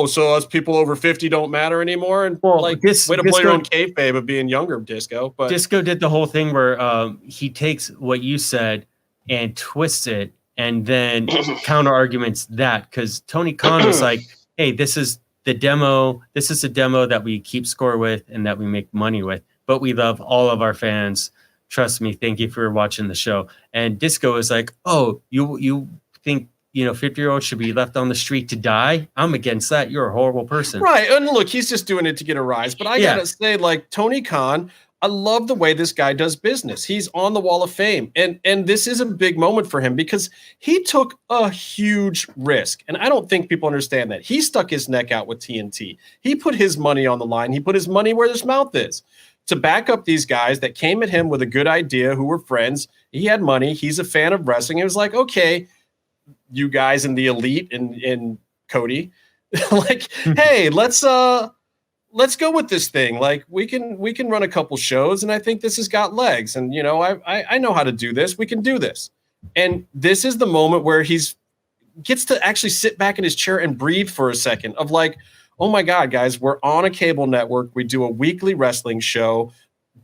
S4: so us people over 50 don't matter anymore. And way to blow your own kayfabe of being younger, Disco. But
S2: Disco did the whole thing where he takes what you said and twists it and then counter arguments that, because Tony Khan was like, hey, this is the demo. This is a demo that we keep score with and that we make money with, but we love all of our fans. Trust me. Thank you for watching the show. And Disco is like, oh, you think 50-year-olds should be left on the street to die? I'm against that. You're a horrible person.
S4: Right. And look, he's just doing it to get a rise. But I gotta say, Tony Khan, I love the way this guy does business. He's on the Wall of Fame. And this is a big moment for him because he took a huge risk. And I don't think people understand that. He stuck his neck out with TNT. He put his money on the line. He put his money where his mouth is to back up these guys that came at him with a good idea, who were friends. He had money. He's a fan of wrestling. It was like, okay, you guys in the elite and Cody, like, hey, let's go with this thing. Like, we can run a couple shows, and I think this has got legs. And, you know, I know how to do this. We can do this. And this is the moment where he's gets to actually sit back in his chair and breathe for a second of like, oh my God, guys, we're on a cable network. We do a weekly wrestling show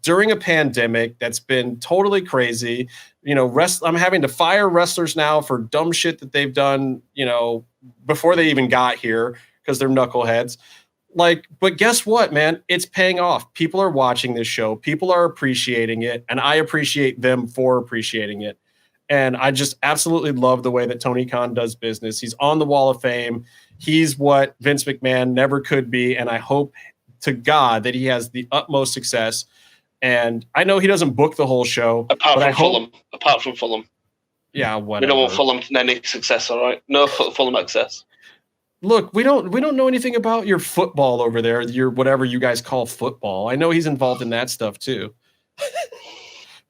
S4: during a pandemic that's been totally crazy. You know, I'm having to fire wrestlers now for dumb shit that they've done, you know, before they even got here because they're knuckleheads. Like, but guess what, man? It's paying off. People are watching this show. People are appreciating it. And I appreciate them for appreciating it. And I just absolutely love the way that Tony Khan does business. He's on the Wall of Fame. He's what Vince McMahon never could be. And I hope to God that he has the utmost success. And I know he doesn't book the whole show.
S5: Apart from Fulham.
S4: Yeah, whatever.
S5: We don't want Fulham to any success, all right? No Fulham access.
S4: Look, we don't know anything about your football over there, your whatever you guys call football. I know he's involved in that stuff too.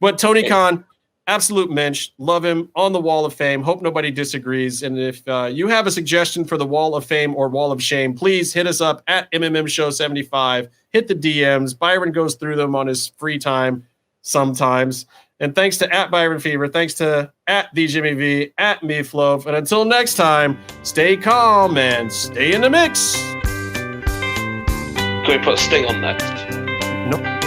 S4: But Tony Khan, absolute mensch. Love him. On the Wall of Fame. Hope nobody disagrees. And if you have a suggestion for the Wall of Fame or Wall of Shame, please hit us up at MMMshow75. Hit the DMs. Byron goes through them on his free time sometimes. And thanks to at Byron Fever. Thanks to at TheJimmyV, at Meatloaf. And until next time, stay calm and stay in the mix.
S5: Can we put Sting on next?
S4: Nope.